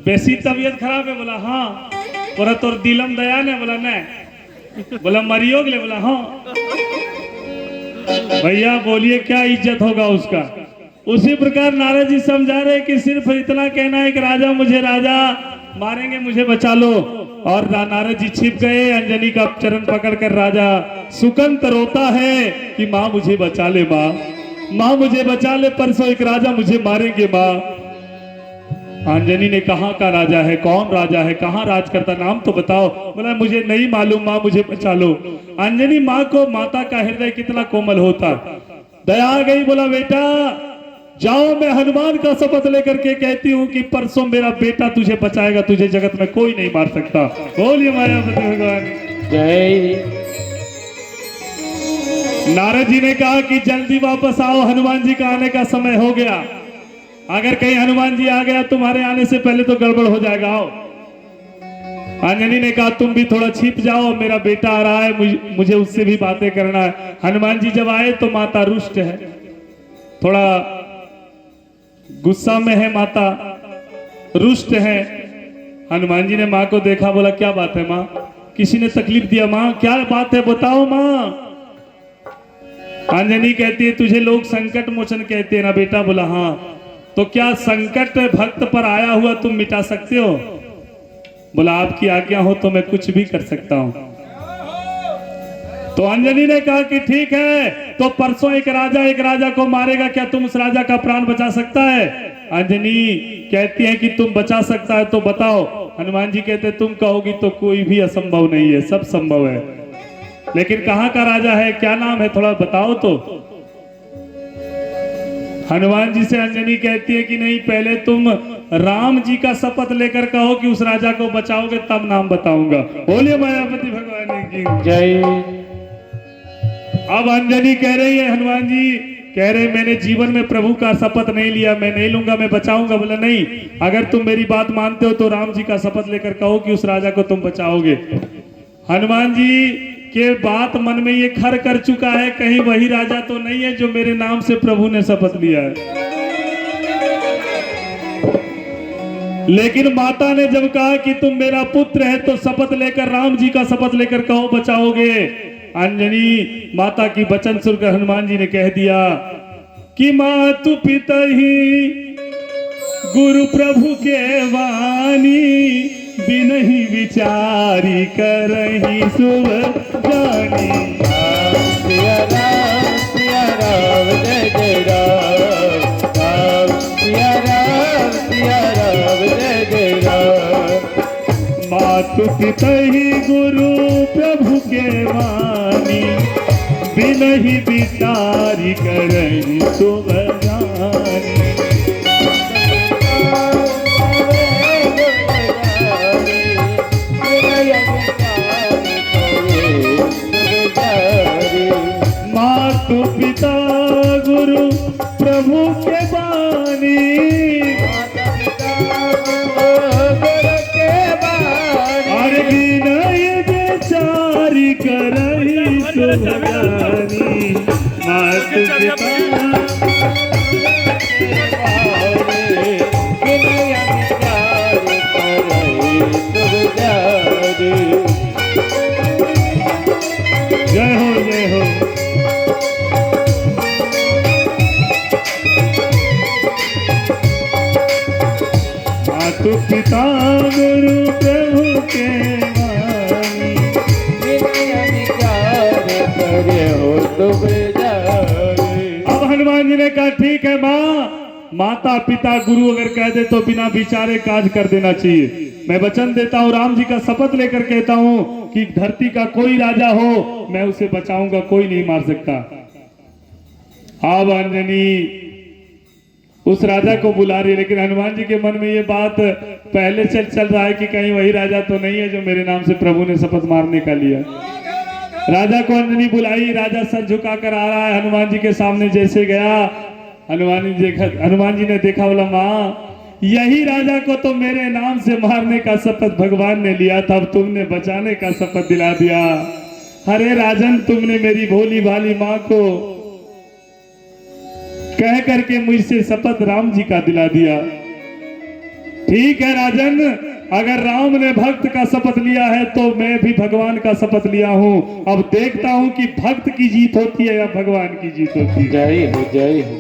Speaker 2: बेसी तबीयत खराब है? बोला हाँ। बोला तोर दिलम दया ने? बोला नहीं। बोला मरियो गले? बोला हाँ। भैया बोलिए क्या इज्जत होगा उसका। उसी प्रकार नारद जी समझा रहे कि सिर्फ इतना कहना है कि राजा मुझे राजा मारेंगे, मुझे बचा लो। और नारद जी छिप गए, अंजनी का चरण पकड़कर राजा सुकंत रोता है कि माँ मुझे बचा ले, माँ मुझे बचा ले, परसों एक राजा मुझे मारेंगे माँ। अंजनी ने कहाँ का राजा है, कौन राजा है, कहाँ राज करता, नाम तो बताओ। बोला मुझे नहीं मालूम माँ, मुझे बचा लो। अंजनी माँ को, माता का हृदय कितना कोमल होता, दया आ गई। बोला बेटा जाओ, मैं हनुमान का शपथ लेकर के कहती हूँ कि परसों मेरा बेटा तुझे बचाएगा, तुझे जगत में कोई नहीं मार सकता। बोलिए मायापति भगवान
Speaker 1: जय।
Speaker 2: नारद जी ने कहा कि जल्दी वापस आओ, हनुमान जी का आने का समय हो गया। अगर कहीं हनुमान जी आ गया तुम्हारे आने से पहले तो गड़बड़ हो जाएगा। आओ। अंजनी ने कहा तुम भी थोड़ा छिप जाओ, मेरा बेटा आ रहा है, मुझे उससे भी बातें करना है। हनुमान जी जब आए तो माता रुष्ट है, थोड़ा गुस्सा में है, माता रुष्ट है। हनुमान जी ने माँ को देखा, बोला क्या बात है माँ, किसी ने तकलीफ दिया? माँ क्या बात है बताओ माँ। अंजनी कहती है तुझे लोग संकट मोचन कहते हैं ना बेटा? बोला हाँ। तो क्या संकट भक्त पर आया हुआ तुम मिटा सकते हो? बोला आपकी आज्ञा हो तो मैं कुछ भी कर सकता हूं। तो अंजनी ने कहा कि ठीक है, तो परसों एक राजा को मारेगा, क्या तुम उस राजा का प्राण बचा सकता है? अंजनी कहती है कि तुम बचा सकता है तो बताओ। हनुमान जी कहते तुम कहोगी तो कोई भी असंभव नहीं है, सब संभव है। लेकिन कहाँ का राजा है, क्या नाम है, थोड़ा बताओ तो। हनुमान जी से अंजनी कहती है कि नहीं, पहले तुम राम जी का शपथ लेकर कहो कि उस राजा को बचाओगे, तब नाम बताऊंगा। बोलिए मायापति भगवान की
Speaker 1: जय।
Speaker 2: अब अंजनी कह रही है, हनुमान जी कह रहे मैंने जीवन में प्रभु का शपथ नहीं लिया, मैं नहीं लूंगा, मैं बचाऊंगा। बोला नहीं, अगर तुम मेरी बात मानते हो तो राम जी का शपथ लेकर कहो कि उस राजा को तुम बचाओगे। हनुमान जी के बात मन में ये खर कर चुका है, कहीं वही राजा तो नहीं है जो मेरे नाम से प्रभु ने शपथ लिया है। लेकिन माता ने जब कहा कि तुम मेरा पुत्र है तो शपथ लेकर, राम जी का शपथ लेकर कहो बचाओगे, अंजनी माता की वचन सुनकर हनुमान जी ने कह दिया कि मातु पिता ही गुरु प्रभु के वाणी बिनहि विचारी करही शुभ जानी।
Speaker 1: सिया राम जय जय राम, राम सिया राम जय जय राम।
Speaker 2: मातु पिता ही गुरु प्रभु के वाणी बिनहि विचारी करही शुभ जानी। मातु पिता गुरु प्रभु के बानी और विनय विचारी करही शुभ जानी। मातु पिता जय हो जय हो। मातु पिता गुरु प्रभु के वाणी अब हनुमान जी ने कहा ठीक है माँ, माता पिता गुरु अगर कह दे तो बिना विचारे काज कर देना चाहिए। मैं वचन देता हूँ, राम जी का शपथ लेकर कहता हूँ कि धरती का कोई राजा हो मैं उसे बचाऊंगा, कोई नहीं मार सकता। अब अंजनी उस राजा को बुला रही है, लेकिन हनुमान जी के मन में ये बात पहले चल रहा है कि कहीं वही राजा तो नहीं है जो मेरे नाम से प्रभु ने शपथ मारने का लिया। राजा को अंजनी बुलाई, राजा सर झुका कर आ रहा है हनुमान जी के सामने। जैसे गया हनुमान जी ने देखा, बोला माँ यही राजा को तो मेरे नाम से मारने का शपथ भगवान ने लिया था, अब तुमने बचाने का शपथ दिला दिया। अरे राजन, तुमने मेरी भोली भाली माँ को कह करके मुझसे शपथ राम जी का दिला दिया। ठीक है राजन, अगर राम ने भक्त का शपथ लिया है तो मैं भी भगवान का शपथ लिया हूं। अब देखता हूं कि भक्त की जीत होती है या भगवान की जीत होती है।
Speaker 1: जय हो जय हो।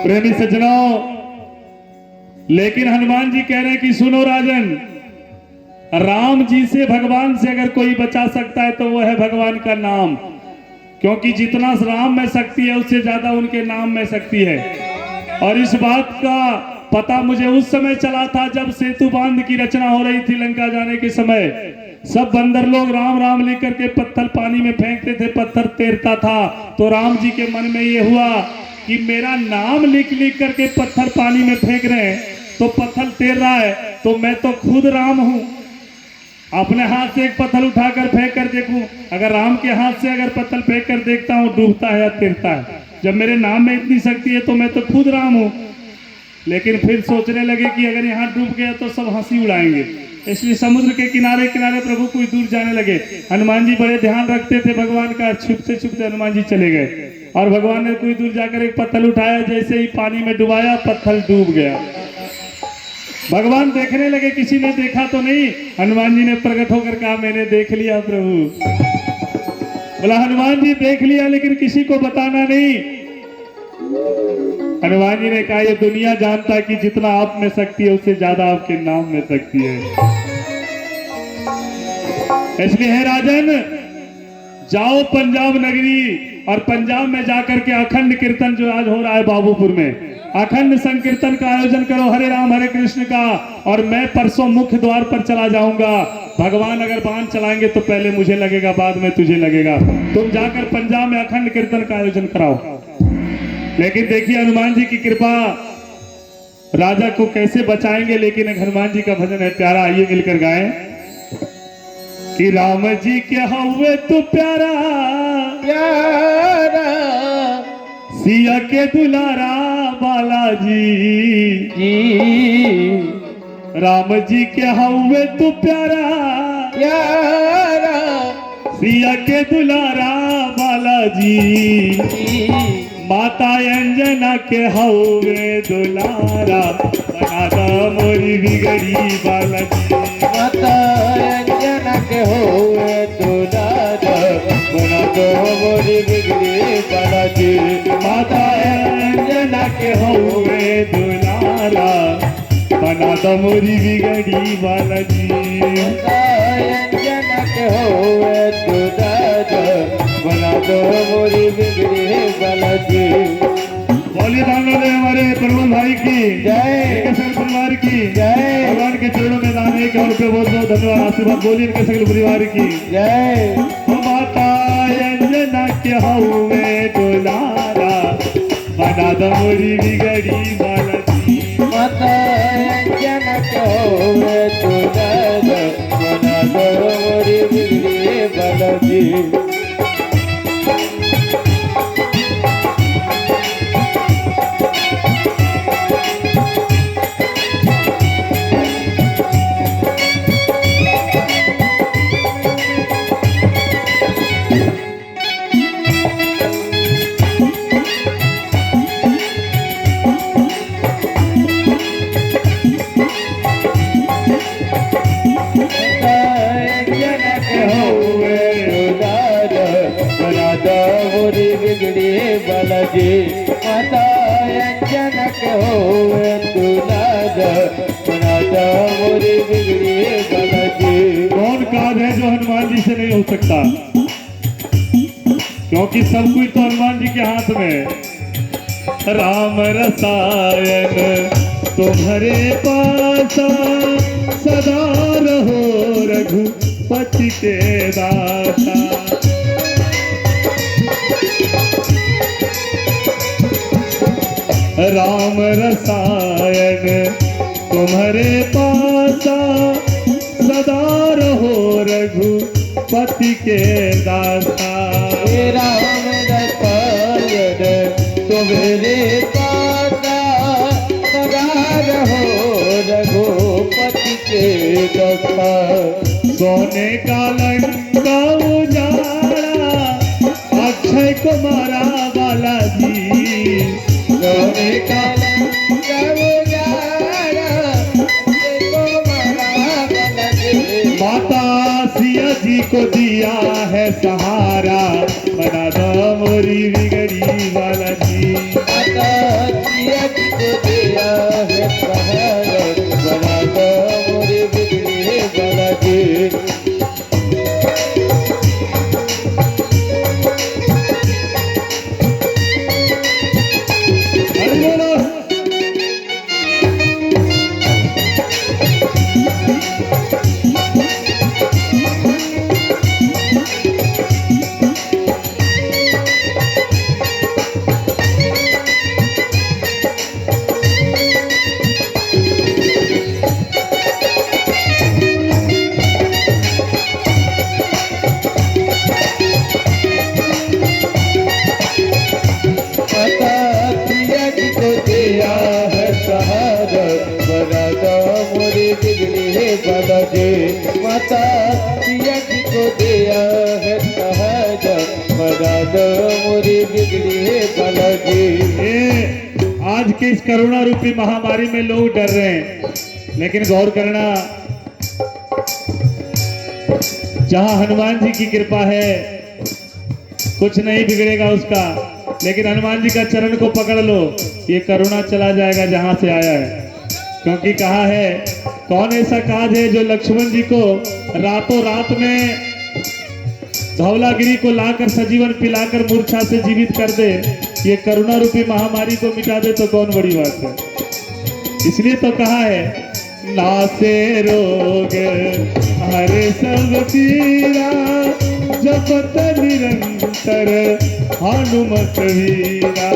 Speaker 2: प्रेमी सज्जनों, लेकिन हनुमान जी कह रहे हैं कि सुनो राजन, राम जी से भगवान से अगर कोई बचा सकता है तो वह है भगवान का नाम, क्योंकि जितना राम में शक्ति है उससे ज्यादा उनके नाम में शक्ति है। और इस बात का पता मुझे उस समय चला था जब सेतु बांध की रचना हो रही थी लंका जाने के समय। सब बंदर लोग राम राम लिख करके पत्थर पानी में फेंकते थे, पत्थर तैरता था। तो राम जी के मन में ये हुआ कि मेरा नाम लिख लिख करके पत्थर पानी में फेंक रहे हैं तो पत्थर तैर रहा है, तो मैं तो खुद राम हूं। अपने हाथ से एक पत्थर उठाकर फेंक कर देखूं, अगर राम के हाथ से अगर पत्थर फेंक कर देखता हूं डूबता है या तैरता है। जब मेरे नाम में इतनी शक्ति है तो मैं तो खुद राम हूं। लेकिन फिर सोचने लगे कि अगर यहाँ डूब गया तो सब हंसी उड़ाएंगे, इसलिए समुद्र के किनारे किनारे प्रभु कोई दूर जाने लगे। हनुमान जी बड़े ध्यान रखते थे भगवान का, छुपते छुपते हनुमान जी चले गए और भगवान ने कोई दूर जाकर एक पत्थर उठाया, जैसे ही पानी में डुबाया पत्थर डूब गया। भगवान देखने लगे, किसी ने देखा तो नहीं। हनुमान जी ने प्रकट होकर कहा मैंने देख लिया प्रभु। बोला हनुमान जी देख लिया लेकिन किसी को बताना नहीं। हनुमान जी ने कहा ये दुनिया जानता है कि जितना आप में शक्ति है उससे ज्यादा आपके नाम में शक्ति है। इसलिए है राजन, जाओ पंजाब नगरी और पंजाब में जाकर के अखंड कीर्तन जो आज हो रहा है बाबूपुर में, अखंड संकीर्तन का आयोजन करो हरे राम हरे कृष्ण का। और मैं परसों मुख्य द्वार पर चला जाऊंगा। भगवान अगर बाण चलाएंगे तो पहले मुझे लगेगा, बाद में तुझे लगेगा। तुम जाकर पंजाब में अखंड कीर्तन का आयोजन कराओ। लेकिन देखिए हनुमान जी की कृपा, राजा को कैसे बचाएंगे। लेकिन एक हनुमान जी का भजन है प्यारा, आइए मिलकर गाएं कि राम जी के हुए तू प्यारा
Speaker 1: प्यारा
Speaker 2: सिया के दुलारा बालाजी
Speaker 1: जी,
Speaker 2: राम जी के हुए तू प्यारा
Speaker 1: प्यारा
Speaker 2: सिया के दुलारा बालाजी,
Speaker 1: जी,
Speaker 2: माता अंजना के हुए दुलारा बना दा मोरी बिगड़ी बालाजी।
Speaker 1: माता अंजना के हो मोरी बिगड़ी बालाजी
Speaker 2: माता अंजना के हौवे दुलारा बना दो मोरी बिगड़ी बालाजी
Speaker 1: जनक हो बना दो मोरी बिगड़ी बालाजी।
Speaker 2: बोलिए दानों हमारे प्रमोद भाई की
Speaker 1: जय।
Speaker 2: इनके सकल परिवार की
Speaker 1: जय।
Speaker 2: भगवान के चरणों में दाने के और पे बहुत बहुत धन्यवाद आशीर्वाद बोलिए इनके सकल परिवार की
Speaker 1: जय।
Speaker 2: ओ माता अंजना के हौवे दुलारा बना दो मोरी बिगड़ी बालाजी
Speaker 1: माता जनक हो बना दो मोरी बिगड़ी बालाजी। मोरी बिगड़ी बालाजी माता जनक हो दुलार बना दो मोरी बिगड़ी बालाजी।
Speaker 2: कौन काज है जो हनुमान जी से नहीं हो सकता क्योंकि सब कुछ तो हनुमान जी के हाथ में। राम रसायन तुम्हारे पास सदा रहो रघुपति के दाता राम रसायन तुम्हारे पास सदा रहो रघुपति के दाता
Speaker 1: राम रसायन तुम्हारे पास सदा रहो रघुपति के दाता।
Speaker 2: सोने का लंका उजाड़ा अक्षय कुमारा बालाजी
Speaker 1: सोने का लंका उजाड़ा
Speaker 2: माता सिया जी को दिया है सहारा बना दो मोरी बिगड़ी बालाजी
Speaker 1: माता सिया जी को दिया है सहारा बना दो मोरी बिगड़ी बालाजी। माता पिया जी को दिया है सहज बना दो मोरी बिगड़ी बालाजी।
Speaker 2: आज के इस कोरोना रूपी महामारी में लोग डर रहे हैं लेकिन गौर करना जहां हनुमान जी की कृपा है कुछ नहीं बिगड़ेगा उसका। लेकिन हनुमान जी का चरण को पकड़ लो ये कोरोना चला जाएगा जहां से आया है। क्योंकि कहा है कौन ऐसा काज है जो लक्ष्मण जी को रातों रात में धौलागिरी को लाकर सजीवन पिलाकर मूर्छा से जीवित कर दे, ये करुणा रूपी महामारी को मिटा दे तो कौन बड़ी बात है। इसलिए तो कहा है नासे रोग हरे सब पीरा जपत निरंतर हनुमत वीरा।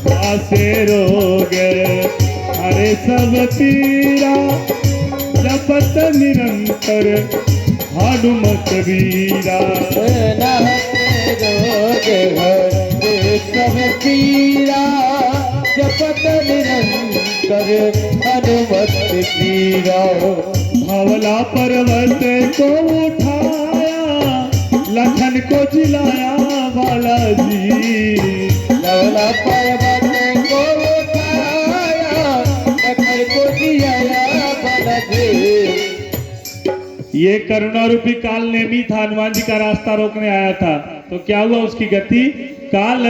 Speaker 2: नासे रोग हरे सब पीरा जपत निरंतर हनुमत वीरा।
Speaker 1: सब पीरा जपत निरंतर हनुमत पीरा।
Speaker 2: धवला पर्वत को उठाया लखन को जिलाया बालाजी।
Speaker 1: धवला पर्वत को उठाया लखन को जिलाया बालाजी।
Speaker 2: ये करुणा रूपी काल नेमी था, हनुमान जी का रास्ता रोकने आया था। तो क्या हुआ उसकी गति? काल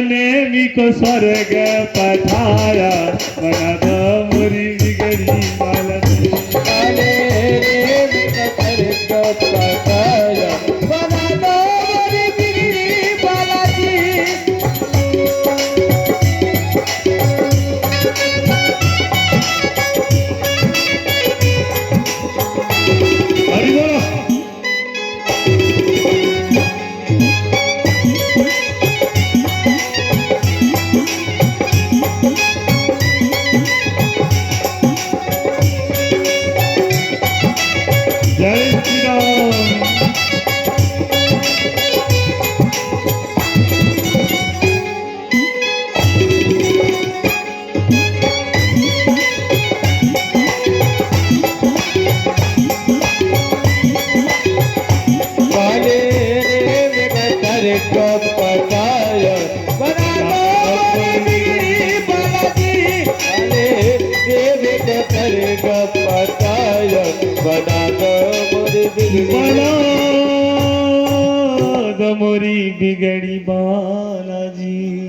Speaker 2: नेमी को स्वर्ग पठाया, बना दो मोरी बिगड़ी माला जी।
Speaker 1: काले नेमी को स्वर्ग पठाया, बना दो मोरी बिगड़ी माला जी।
Speaker 2: हरि बोलो। जय श्री राम।
Speaker 1: काले नेमी को स्वर्ग पठाया, बना दो मोरी बिगड़ी माला जी। काले नेमी को स्वर्ग पठाया, बना दो मोरी बिगड़ी
Speaker 2: बना दो मोरी बिगड़ी बालाजी।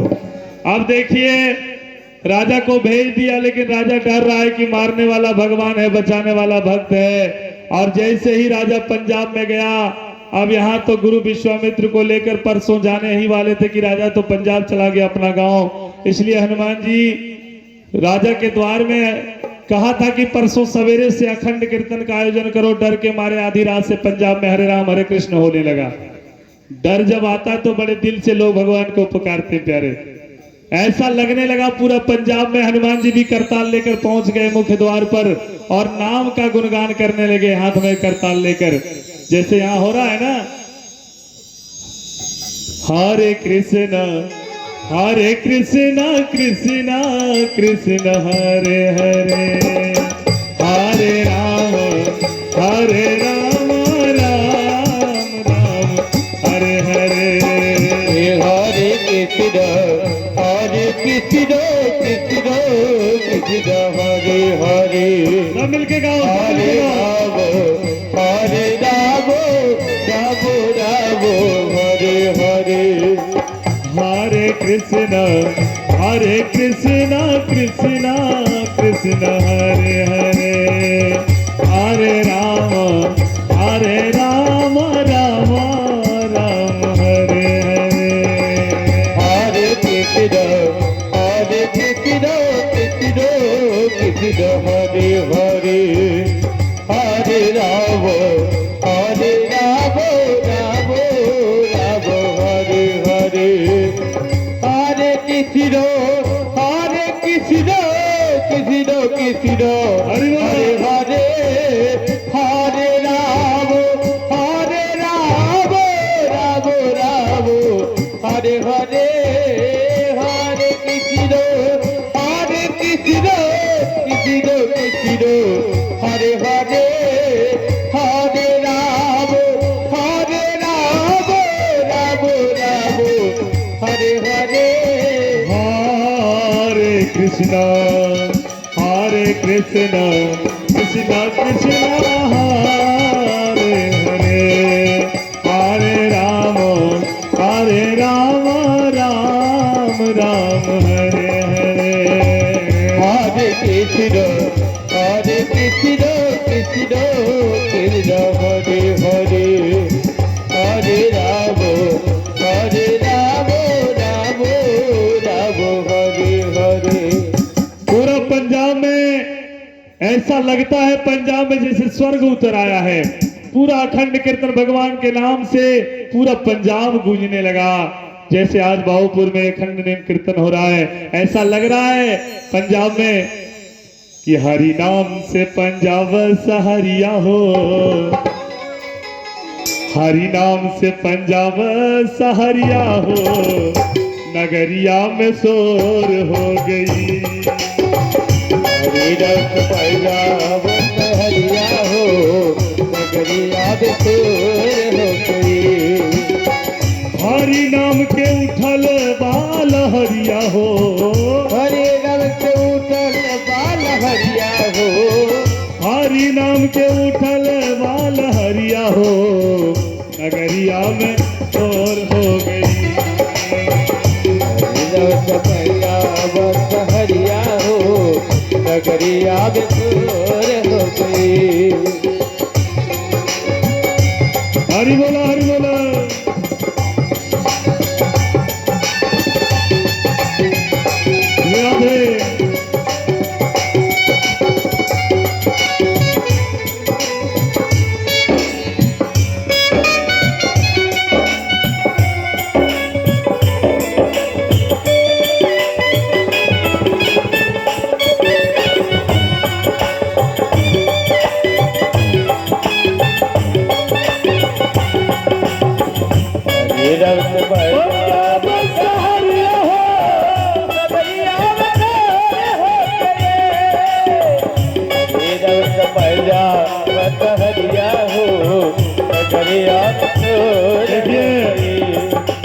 Speaker 2: अब देखिए राजा को भेज दिया, लेकिन राजा डर रहा है कि मारने वाला भगवान है, बचाने वाला भक्त है। और जैसे ही राजा पंजाब में गया, अब यहाँ तो गुरु विश्वामित्र को लेकर परसों जाने ही वाले थे कि राजा तो पंजाब चला गया अपना गांव। इसलिए हनुमान जी राजा के द्वार में कहा था कि परसों सवेरे से अखंड कीर्तन का आयोजन करो। डर के मारे आधी रात से पंजाब में हरे राम हरे कृष्ण होने लगा। डर जब आता है तो बड़े दिल से लोग भगवान को पुकारते प्यारे। ऐसा लगने लगा पूरा पंजाब में हनुमान जी भी करताल लेकर पहुंच गए मुख्य द्वार पर और नाम का गुणगान करने लगे हाथ में करताल लेकर, जैसे यहाँ हो रहा है ना, हरे कृष्ण कृष्ण कृष्ण हरे हरे, हरे राम राम राम हरे हरे।
Speaker 1: हरे कृष्ण कृष्ण हरे हरे।
Speaker 2: सब मिलके गाओ, सब
Speaker 1: हरे
Speaker 2: मिलके गाओ।
Speaker 1: राम राम राम हरे हरे।
Speaker 2: हरे कृष्ण कृष्ण कृष्ण हरे हरे, हरे राम राम राम हरे हरे।
Speaker 1: हरे कृष्ण कृष्ण हरे हरे। हरे राम राम राम हरे हरे। हरे कृष्ण कृष्ण
Speaker 2: हरि बोल।
Speaker 1: हरे हरे। हरे राम राम राम हरे हरे। हरे कृष्ण कृष्ण हरे हरे। हरे राम राम हरे हरे।
Speaker 2: हरे कृष्ण कृष्ण कृष्ण हरे हरे, हरे राम राम हरे हरे।
Speaker 1: हरे कृष्ण कृष्ण हरे हरे। हरे राम राम हरे हरे।
Speaker 2: पूरा पंजाब में ऐसा लगता है, पंजाब में जैसे स्वर्ग उतर आया है। पूरा अखंड कीर्तन भगवान के नाम से पूरा पंजाब गूंजने लगा। जैसे आज बाहुपुर में अखंड नेम कीर्तन हो रहा है, ऐसा लग रहा है पंजाब में कि हरि नाम से पंजाब सहरिया हो, हरि नाम से पंजाब सहरिया हो, नगरिया में शोर हो गई।
Speaker 1: हरे रस पंजाब हरिया हो, नगरिया में शोर हो गई।
Speaker 2: हरि नाम के उठल बाल हरिया हो,
Speaker 1: हरे नाम के उठल बाल हरिया हो,
Speaker 2: हरि नाम के उठल बाल बकहरिया हो नगरिया में शोर हो गई।
Speaker 1: हरिया बकहरिया हो नगरिया में शोर हो गई।
Speaker 2: हरि बोला हरि बोला। राधे।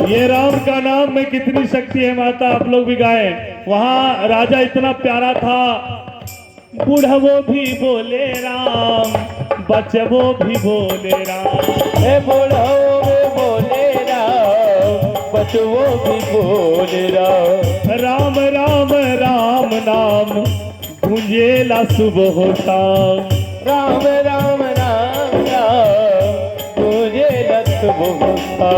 Speaker 2: ये राम का नाम में कितनी शक्ति है माता, आप लोग भी गाएं। वहाँ राजा इतना प्यारा था, बूढ़वो भी बोले राम, बचवो भी बोले राम।
Speaker 1: हे बूढ़ो भी बोले राम, बचवो भी बोले राम।
Speaker 2: राम राम राम नाम गूंजेला सुबह होता।
Speaker 1: राम राम राम राम गूंजेला सुबह होता।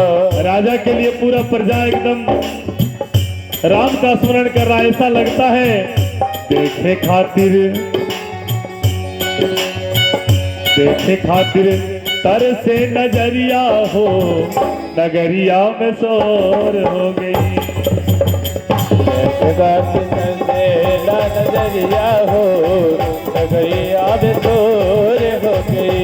Speaker 2: राजा के लिए पूरा प्रजा एकदम राम का स्मरण कर रहा है। ऐसा लगता है देखे खातिर तर से नजरिया हो नगरिया में शोर हो गई।
Speaker 1: नजरिया हो नगरिया में शोर हो गई।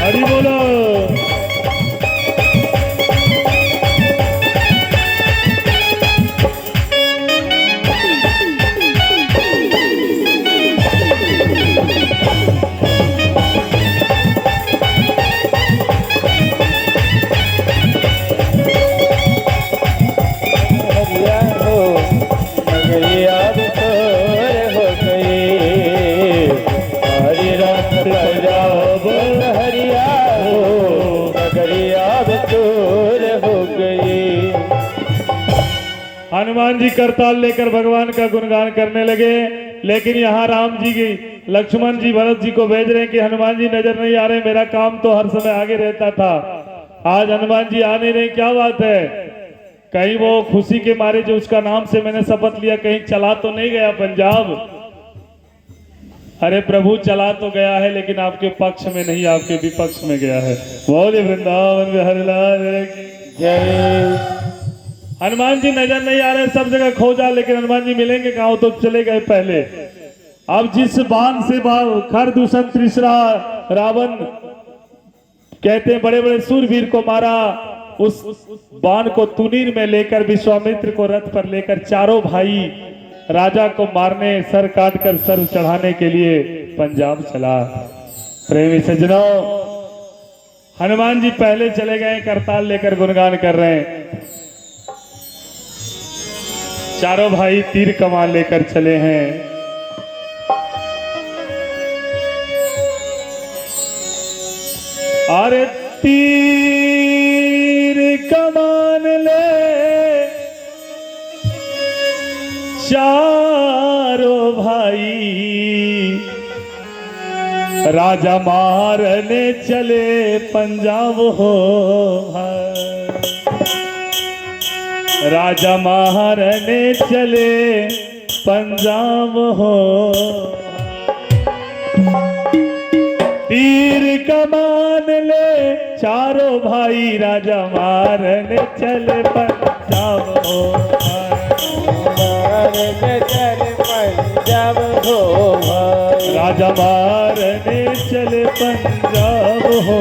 Speaker 2: हरि बोलो। हनुमान जी करताल लेकर भगवान का गुणगान करने लगे, लेकिन यहाँ राम जी की लक्ष्मण जी भरत जी को भेज रहे हैं कि हनुमान जी नजर नहीं आ रहे, मेरा काम तो हर समय आगे रहता था, आज हनुमान जी आ नहीं रहे, क्या बात है? कहीं वो खुशी के मारे जो उसका नाम से मैंने शपथ लिया कहीं चला तो नहीं गया पंजाब? अरे प्रभु चला तो गया है लेकिन आपके पक्ष में नहीं, आपके विपक्ष में गया है। बोले वृंदावन बिहारी लाल की जय। हनुमान जी नजर नहीं आ रहे, सब जगह खोजा लेकिन हनुमान जी मिलेंगे कहाँ? तो चले गए पहले। अब जिस बाण से खर दूषण तीसरा रावण कहते हैं बड़े बड़े सूरवीर को मारा, उस बाण को तुनीर में लेकर विश्वामित्र को रथ पर लेकर चारों भाई राजा को मारने, सर काटकर सर चढ़ाने के लिए पंजाब चला। प्रेमी सज्जनों, हनुमान जी पहले चले गए, करताल लेकर गुणगान कर रहे हैं। चारों भाई तीर कमान लेकर चले हैं। अरे तीर कमान ले चारों भाई राजा मारने चले पंजाब हो भाई, राजा मारने चले पंजाब हो। तीर कमान ले चारों भाई राजा मारने चले पंजाब हो,
Speaker 1: मारने चले पंजाब हो भाई,
Speaker 2: राजा मारने चले पंजाब हो,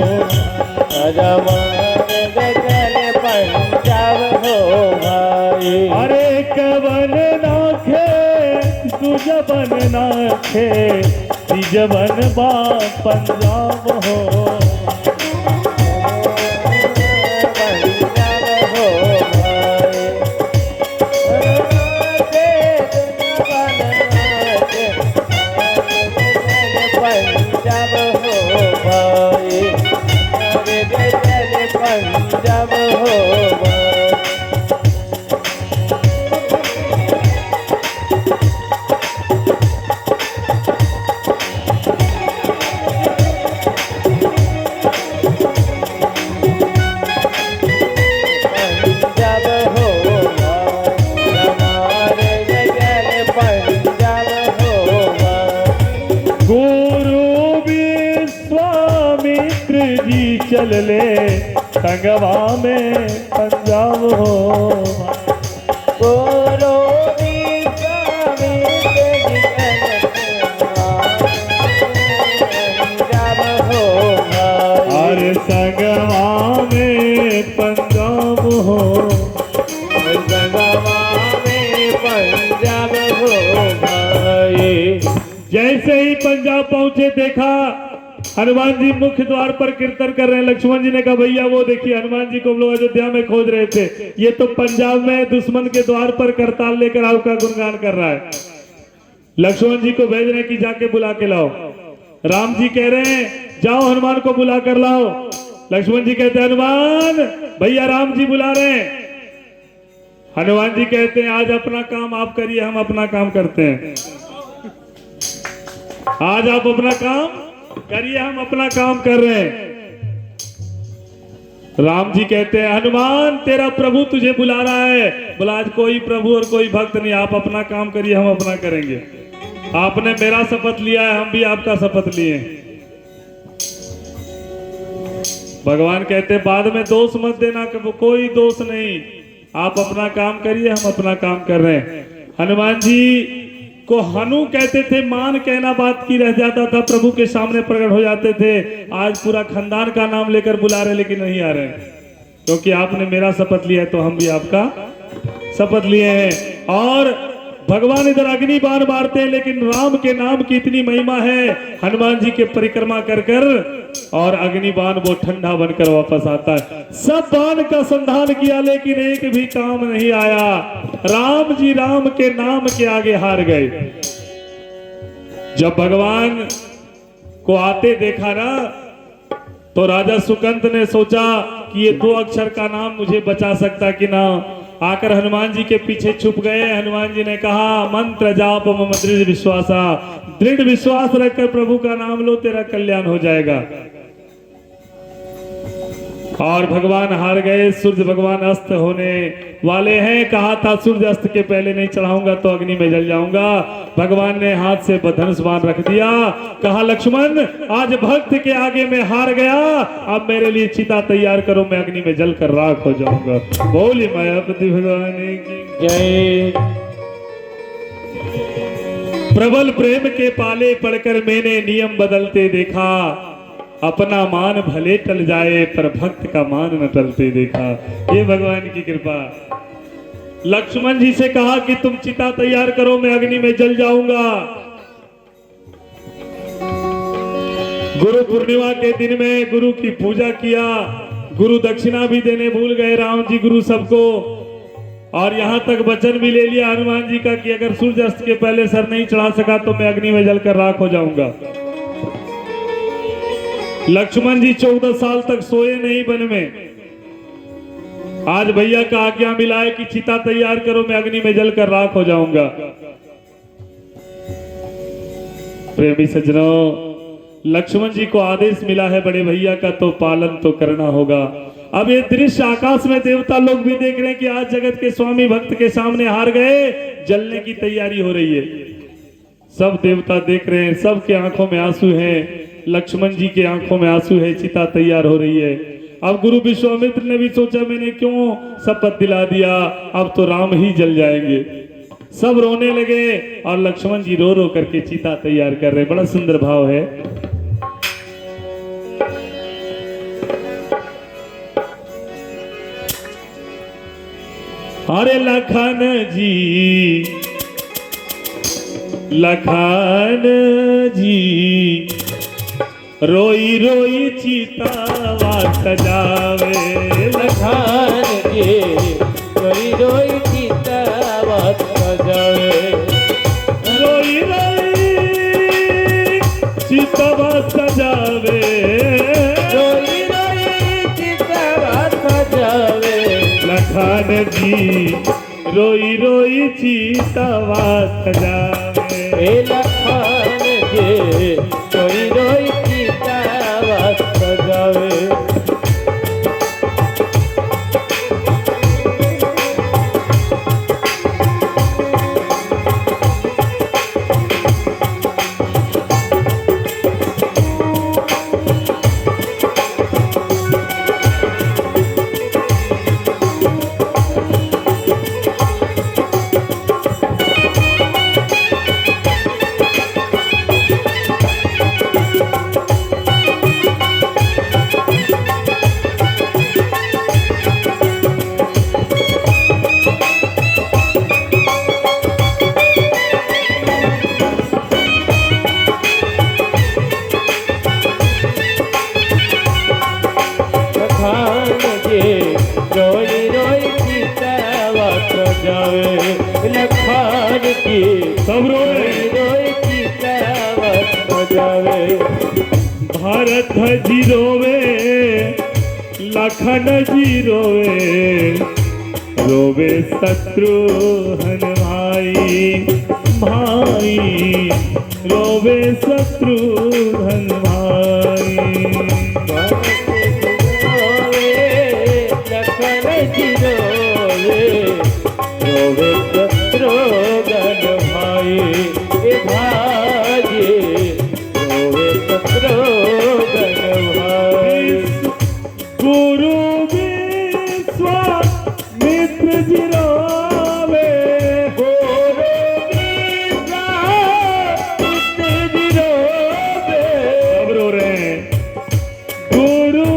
Speaker 1: राजा मारने चले पंजाब हो भाई।
Speaker 2: अरे कवन नाखे सुजबन नाखे तिजबन बा पंजाब हो,
Speaker 1: पंजाब हो भाई।
Speaker 2: चल ले संगवा में पंजाब हो।
Speaker 1: गोरो विश्वामी पंजाब हो भाई।
Speaker 2: अरे संगवा में पंजाब हो,
Speaker 1: संगवा में पंजाब हो भाई।
Speaker 2: जैसे ही पंजाब पहुंचे देखा हनुमान जी मुख्य द्वार पर कीर्तन कर रहे हैं। लक्ष्मण जी ने कहा भैया वो देखिए हनुमान जी को हम लोग अयोध्या में खोज रहे थे, ये तो पंजाब में दुश्मन के द्वार पर करताल लेकर आपका गुणगान कर रहा है। लक्ष्मण जी को भेज रहे हैं कि जाके बुला के लाओ। राम जी कह रहे हैं जाओ हनुमान को बुला कर लाओ। लक्ष्मण जी कहते हैं हनुमान भैया राम जी बुला रहे हैं। हनुमान जी कहते हैं आज अपना काम आप करिए, हम अपना काम करते हैं। आज आप अपना काम करिए, हम अपना काम कर रहे हैं। राम जी कहते हैं हनुमान तेरा प्रभु तुझे बुला रहा है। बोला आज कोई प्रभु और कोई भक्त नहीं, आप अपना काम करिए, हम अपना करेंगे। आपने मेरा शपथ लिया है, हम भी आपका शपथ लिए। भगवान कहते हैं बाद में दोष मत देना, कोई दोष नहीं, आप अपना काम करिए, हम अपना काम कर रहे हैं। हनुमान जी को हनु कहते थे, मान कहना बात की रह जाता था, प्रभु के सामने प्रकट हो जाते थे। आज पूरा खानदान का नाम लेकर बुला रहे लेकिन नहीं आ रहे, क्योंकि आपने मेरा शपथ लिया है तो हम भी आपका शपथ लिए हैं। और भगवान इधर अग्नि बाण मारते हैं, लेकिन राम के नाम की इतनी महिमा है, हनुमान जी के परिक्रमा कर कर और अग्नि बाण वो ठंडा बनकर वापस आता है। सब बाण का संधान किया लेकिन एक भी काम नहीं आया। राम जी राम के नाम के आगे हार गए। जब भगवान को आते देखा ना तो राजा सुकंत ने सोचा कि ये 2 अक्षर का नाम मुझे बचा सकता कि ना। आकर हनुमान जी के पीछे छुप गए। हनुमान जी ने कहा मंत्र जाप मम दृढ़ विश्वासा, दृढ़ विश्वास रखकर प्रभु का नाम लो, तेरा कल्याण हो जाएगा। और भगवान हार गए। सूर्य भगवान अस्त होने वाले हैं। कहा था सूर्य अस्त के पहले नहीं चढ़ाऊंगा तो अग्नि में जल जाऊंगा। भगवान ने हाथ से धनुष बाण रख दिया। कहा लक्ष्मण आज भक्त के आगे मैं हार गया, अब मेरे लिए चिता तैयार करो, मैं अग्नि में जल कर राख हो जाऊंगा। बोली मायापति भगवान की
Speaker 1: जय।
Speaker 2: प्रबल प्रेम के पाले पड़कर मैंने नियम बदलते देखा, अपना मान भले टल जाए पर भक्त का मान न टलते देखा। ये भगवान की कृपा। लक्ष्मण जी से कहा कि तुम चिता तैयार करो, मैं अग्नि में जल जाऊंगा। गुरु पूर्णिमा के दिन में गुरु की पूजा किया, गुरु दक्षिणा भी देने भूल गए राम जी गुरु सबको। और यहां तक वचन भी ले लिया हनुमान जी का कि अगर सूर्यास्त के पहले सर नहीं चढ़ा सका तो मैं अग्नि में जलकर राख हो जाऊंगा। लक्ष्मण जी 14 साल तक सोए नहीं वन में। आज भैया का आज्ञा मिला है कि चिता तैयार करो, मैं अग्नि में जलकर राख हो जाऊंगा। प्रेमी सज्जनों, लक्ष्मण जी को आदेश मिला है बड़े भैया का, तो पालन तो करना होगा। अब ये दृश्य आकाश में देवता लोग भी देख रहे हैं कि आज जगत के स्वामी भक्त के सामने हार गए, जलने की तैयारी हो रही है। सब देवता देख रहे हैं, सबके आंखों में आंसू हैं। लक्ष्मण जी के आंखों में आंसू है, चिता तैयार हो रही है। अब गुरु विश्वामित्र ने भी सोचा मैंने क्यों शपथ दिला दिया, अब तो राम ही जल जाएंगे। सब रोने लगे और लक्ष्मण जी रो रो करके चिता तैयार कर रहे। बड़ा सुंदर भाव है। अरे लखन जी, लखन जी रोई रोई चितावा सजावे।
Speaker 1: लखन जी रोई रोई चितावा सजावे।
Speaker 2: रोई रोई चितावा सजावे।
Speaker 1: रोई रोई चितावा सजावे।
Speaker 2: लखन जी रोई रोई चितावा सजावे।
Speaker 1: लखन जी रोई रोई चितावा सजावे।
Speaker 2: सब रोवे
Speaker 1: रोई चितावत बजावे
Speaker 2: भारत जी रोवे लखन जी रोवे रोवे शत्रुघ्न भाई भाई रोवे शत्रुघ्न भाई
Speaker 1: लखन जी रोवे रोवे शत्रुघ्न भाई भाई रोवे शत्रुघ्न भाई
Speaker 2: गुरु विश्वामित्र जी रोवे
Speaker 1: गुरु विश्वामित्र जी रोवे
Speaker 2: सब रो रहे हैं गुरु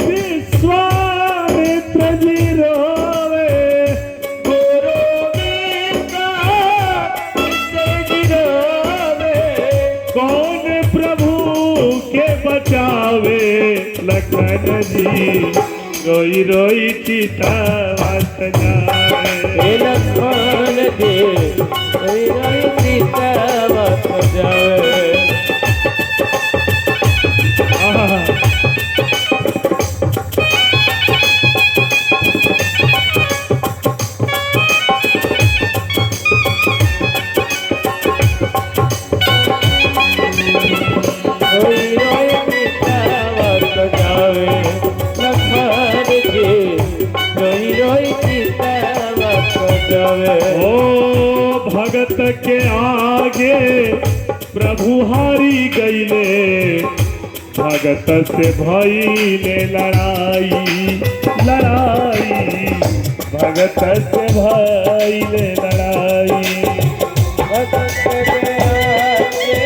Speaker 2: विश्वामित्र जी रोवे
Speaker 1: गुरु विश्वामित्र जी रोवे
Speaker 2: कौन प्रभु के बचावे लखन जी रोई रोई चितावत जावे
Speaker 1: लखन जी रोई रोई चितावत जावे
Speaker 2: आहा।
Speaker 1: रोई रोई चितावत जावे लखन जी रोई रोई चितावत जावे
Speaker 2: ओ भगत के आगे प्रभु हारी गईले भगत से भइले लड़ाई लड़ाई भगत से भइले लड़ाई
Speaker 1: भगत के आगे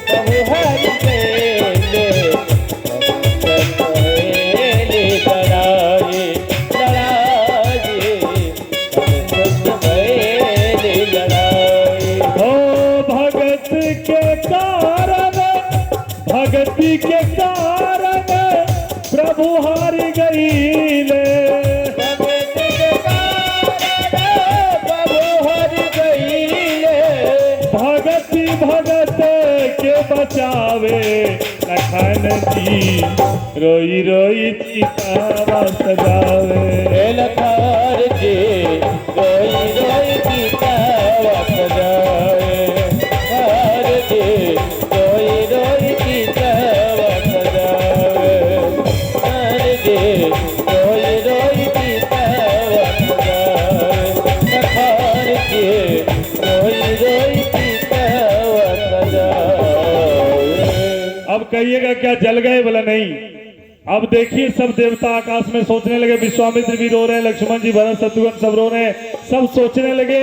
Speaker 1: प्रभु हरि गईले भगत भइले लड़ाई लड़ाई भगत भइले लड़ाई
Speaker 2: ओ भगत के कारण भक्ति के कारण प्रभु हारी गईले
Speaker 1: भगत के कारण प्रभु हरि गईले
Speaker 2: भगति भगत के बचावे लखन जी रोई रोई चितावत जावे
Speaker 1: लखन जी रोई रोई चितावत जावे हर जी रोई रोई चितावत जावे हर जी रोई रोई चितावत जावे लखन जी रोई रोई चितावत जावे
Speaker 2: अब कहिएगा क्या जल गए? बोला नहीं। अब देखिए सब देवता आकाश में सोचने लगे, विश्वामित्र भी रो रहे हैं, लक्ष्मण जी भरत शत्रुघ्न सब रो रहे हैं, सब सोचने लगे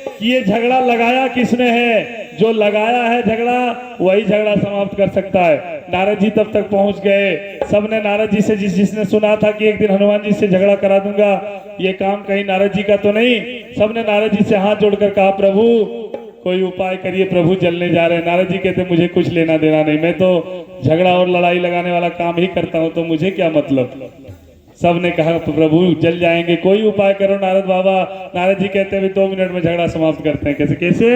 Speaker 2: कि ये झगड़ा लगाया किसने है? जो लगाया है झगड़ा वही झगड़ा समाप्त कर सकता है। नारद जी तब तक पहुंच गए। सबने नारद जी से जिसने सुना था कि एक दिन हनुमान जी से झगड़ा करा दूंगा, ये काम कहीं नारद जी का तो नहीं। सबने नारद जी से हाथ जोड़कर कहा, प्रभु कोई उपाय करिए, प्रभु जलने जा रहे हैं। नारद जी कहते मुझे कुछ लेना देना नहीं, मैं तो झगड़ा और लड़ाई लगाने वाला काम ही करता हूं, तो मुझे क्या मतलब। सब ने कहा प्रभु जल जाएंगे, कोई उपाय करो नारद बाबा। नारद जी कहते हैं 2 मिनट में झगड़ा समाप्त करते हैं। कैसे कैसे?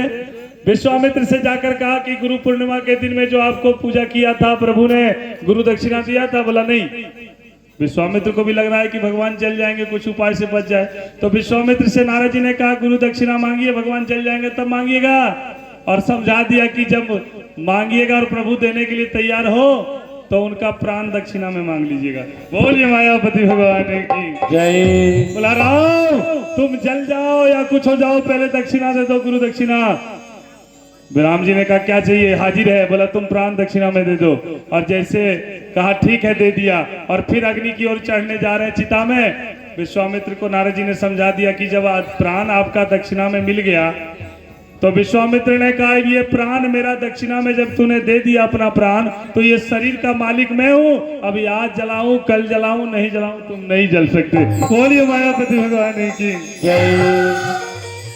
Speaker 2: विश्वामित्र से जाकर कहा कि गुरु पूर्णिमा के दिन में जो आपको पूजा किया था प्रभु ने गुरु दक्षिणा दिया था? बोला नहीं। विश्वामित्र को भी लग रहा है कि भगवान चल जाएंगे, कुछ उपाय से बच जाए। तो विश्वामित्र से नारद जी ने कहा गुरु दक्षिणा मांगिए, भगवान चल जाएंगे तब मांगिएगा। और समझा दिया कि जब मांगिएगा और प्रभु देने के लिए तैयार हो तो उनका प्राण दक्षिणा में मांग लीजिएगा। बोलिए मायापति भगवान की
Speaker 1: जय।
Speaker 2: बोला राम तुम जल जाओ या कुछ हो जाओ, पहले दक्षिणा दे दो, गुरु दक्षिणा। राम जी ने कहा क्या चाहिए? हाजिर है। बोला तुम प्राण दक्षिणा में दे दो। और जैसे कहा ठीक है, दे दिया। और फिर अग्नि की ओर चढ़ने जा रहे हैं चिता में। विश्वामित्र को नारद जी ने समझा दिया कि जब प्राण आपका दक्षिणा में मिल गया तो विश्वामित्र ने कहा ये प्राण मेरा दक्षिणा में जब तूने दे दिया अपना प्राण, तो ये शरीर का मालिक मैं हूं। अभी आज जलाऊं, कल जलाऊं, नहीं जलाऊं, तुम नहीं जल सकते। बोलिए मायापति भगवान की जय।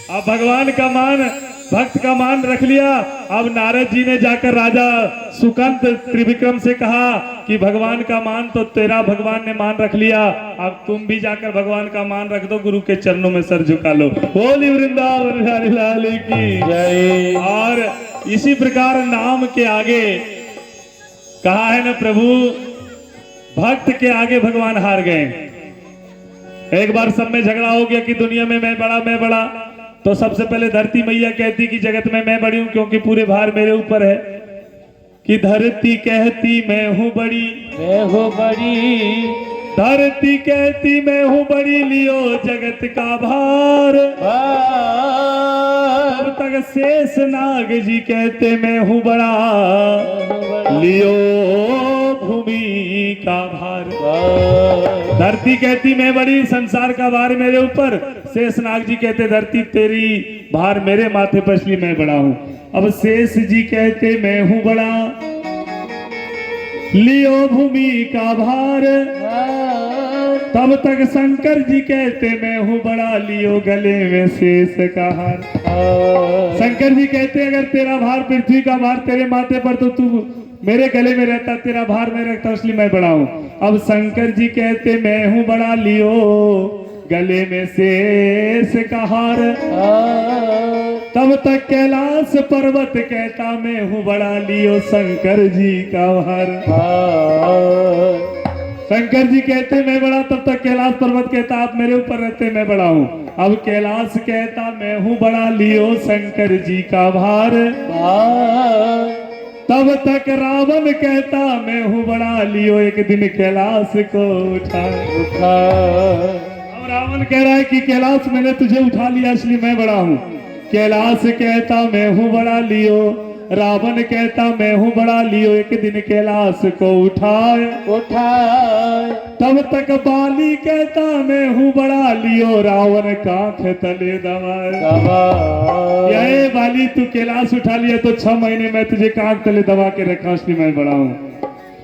Speaker 2: अब भगवान का मान भक्त का मान रख लिया। अब नारद जी ने जाकर राजा सुकंत त्रिविक्रम से कहा कि भगवान का मान तो तेरा भगवान ने मान रख लिया, अब तुम भी जाकर भगवान का मान रख दो, गुरु के चरणों में सर झुका लो। बोली वृंदावन बिहारी लाल की
Speaker 1: जय।
Speaker 2: और इसी प्रकार नाम के आगे कहा है ना प्रभु, भक्त के आगे भगवान हार गए। एक बार सब में झगड़ा हो गया कि दुनिया में मैं बड़ा, तो सबसे पहले धरती मैया कहती कि जगत में मैं बड़ी हूं क्योंकि पूरे भार मेरे ऊपर है। कि धरती कहती मैं हूं बड़ी,
Speaker 1: मैं हूँ बड़ी,
Speaker 2: धरती कहती मैं हूं बड़ी, लियो जगत का भार। तब तक शेष नाग जी कहते मैं हूं बड़ा, लियो भूमि का भार। धरती कहती मैं बड़ी, संसार का भार मेरे ऊपर। शेषनाग जी कहते धरती तेरी भार मेरे माथे पर, इसलिए मैं बड़ा हूं। अब शेष जी कहते मैं हूं बड़ा, लियो भूमि का भार। तब तक शंकर जी कहते मैं हूं बड़ा, लियो गले में शेष का हार। शंकर जी कहते अगर तेरा भार पृथ्वी का भार तेरे माथे पर, तो तू मेरे गले में रहता, तेरा भार मैं रखता, इसलिए मैं बड़ा हूं। अब शंकर जी कहते मैं हूं बड़ा, लियो गले में शेष का हार। तब तक कैलाश पर्वत कहता मैं हूं बड़ा, लियो शंकर जी का भार। शंकर जी कहते मैं बड़ा, तब तक कैलाश पर्वत कहता आप मेरे ऊपर रहते मैं बड़ा हूं। अब कैलाश कहता मैं हूं बड़ा, लियो शंकर जी का भार। तब तक रावण कहता मैं हूं बड़ा, लियो एक दिन कैलाश को उठा। अब रावण कह रहा है कि कैलाश मैंने तुझे उठा लिया इसलिए मैं बड़ा हूं। कैलाश कहता मैं हूं बड़ा, लियो रावण कहता मैं हूं बड़ा, लियो एक दिन कैलाश को उठाए। तब तक बाली कहता मैं हूं बड़ा, लियो रावण कांख तले दबाए। ये बाली तू कैलाश उठा लिया तो 6 महीने में तुझे कांख तले दबा के रखा, इसलिए मैं बड़ा हूं।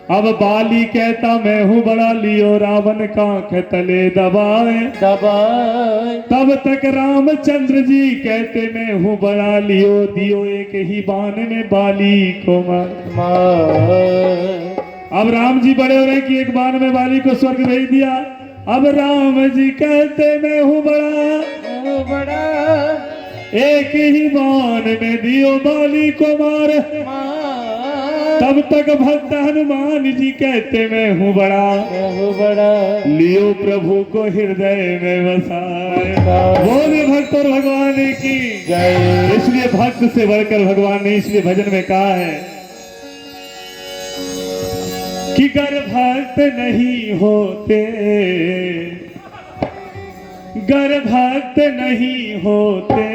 Speaker 2: अब बाली कहता मैं हूं बड़ा, लियो रावण कांख तले दबाए। तब तक रामचंद्र जी कहते मैं हूं बड़ा, लियो दियो एक ही बाण में बाली को मार। अब राम जी बड़े हो रहे कि एक बाण में बाली को स्वर्ग भेज दिया। अब राम जी कहते मैं हूं बड़ा, एक ही बाण में दियो बाली को मार। तब तक भक्त हनुमान जी कहते मैं हूं बड़ा, लियो प्रभु को हृदय में बसाए। बोले भक्त और भगवान की जय। इसलिए भक्त से बढ़कर भगवान ने इसलिए भजन में कहा है कि गर भक्त नहीं होते, गर भक्त नहीं होते,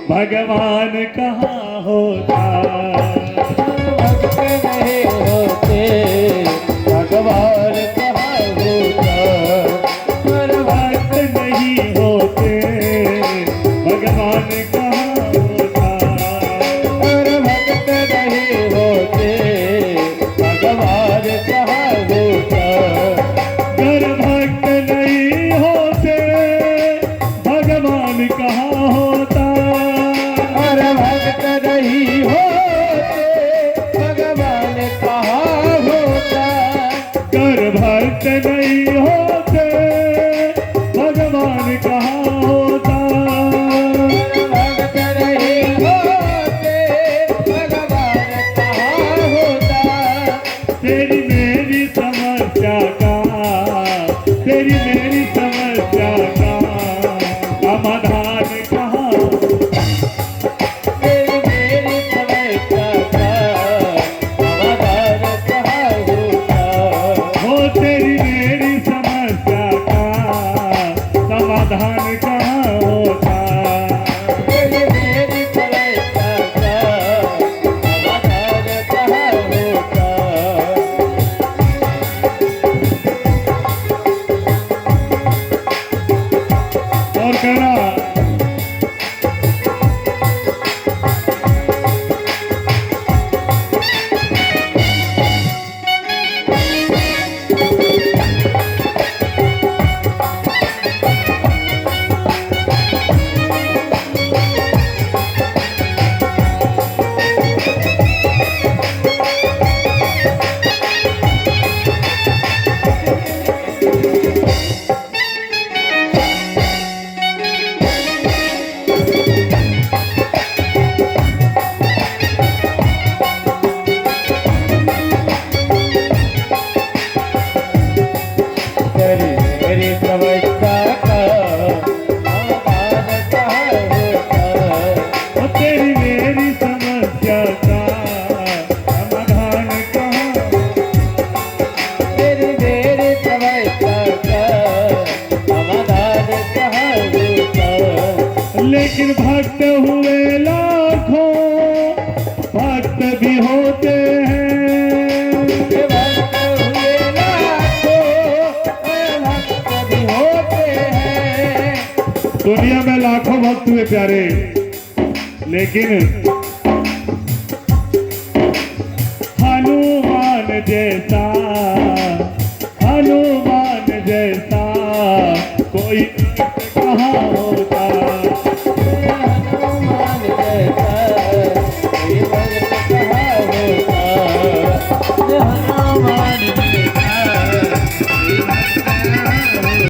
Speaker 2: भगवान कहाँ होता।
Speaker 1: नहीं होते, भगवान कहाँ होता।
Speaker 2: भक्त नहीं होते, भगवान कहाँ होता।
Speaker 1: भक्त नहीं होते, भगवान कहाँ होता।
Speaker 2: गर भक्त नहीं होते, भगवान कहाँ होता।
Speaker 1: भक्त नहीं होते, भगवान कहाँ होता।
Speaker 2: गर भक्त नहीं होते, भगवान कहाँ होता।
Speaker 1: भक्त नहीं होते, भगवान कहाँ होता।
Speaker 2: तेरी मेरी समस्या का, तेरी मेरी समस्या का समाधान कहाँ।
Speaker 1: तेरी मेरी समस्या का समाधान कहाँ होता।
Speaker 2: हो तेरी मेरी समस्या होते हैं।
Speaker 1: भक्त हुए लाखों, भक्त भी होते हैं।
Speaker 2: दुनिया में लाखों भक्त हुए प्यारे, लेकिन हनुमान जैसा, हनुमान जैसा कोई कहाँ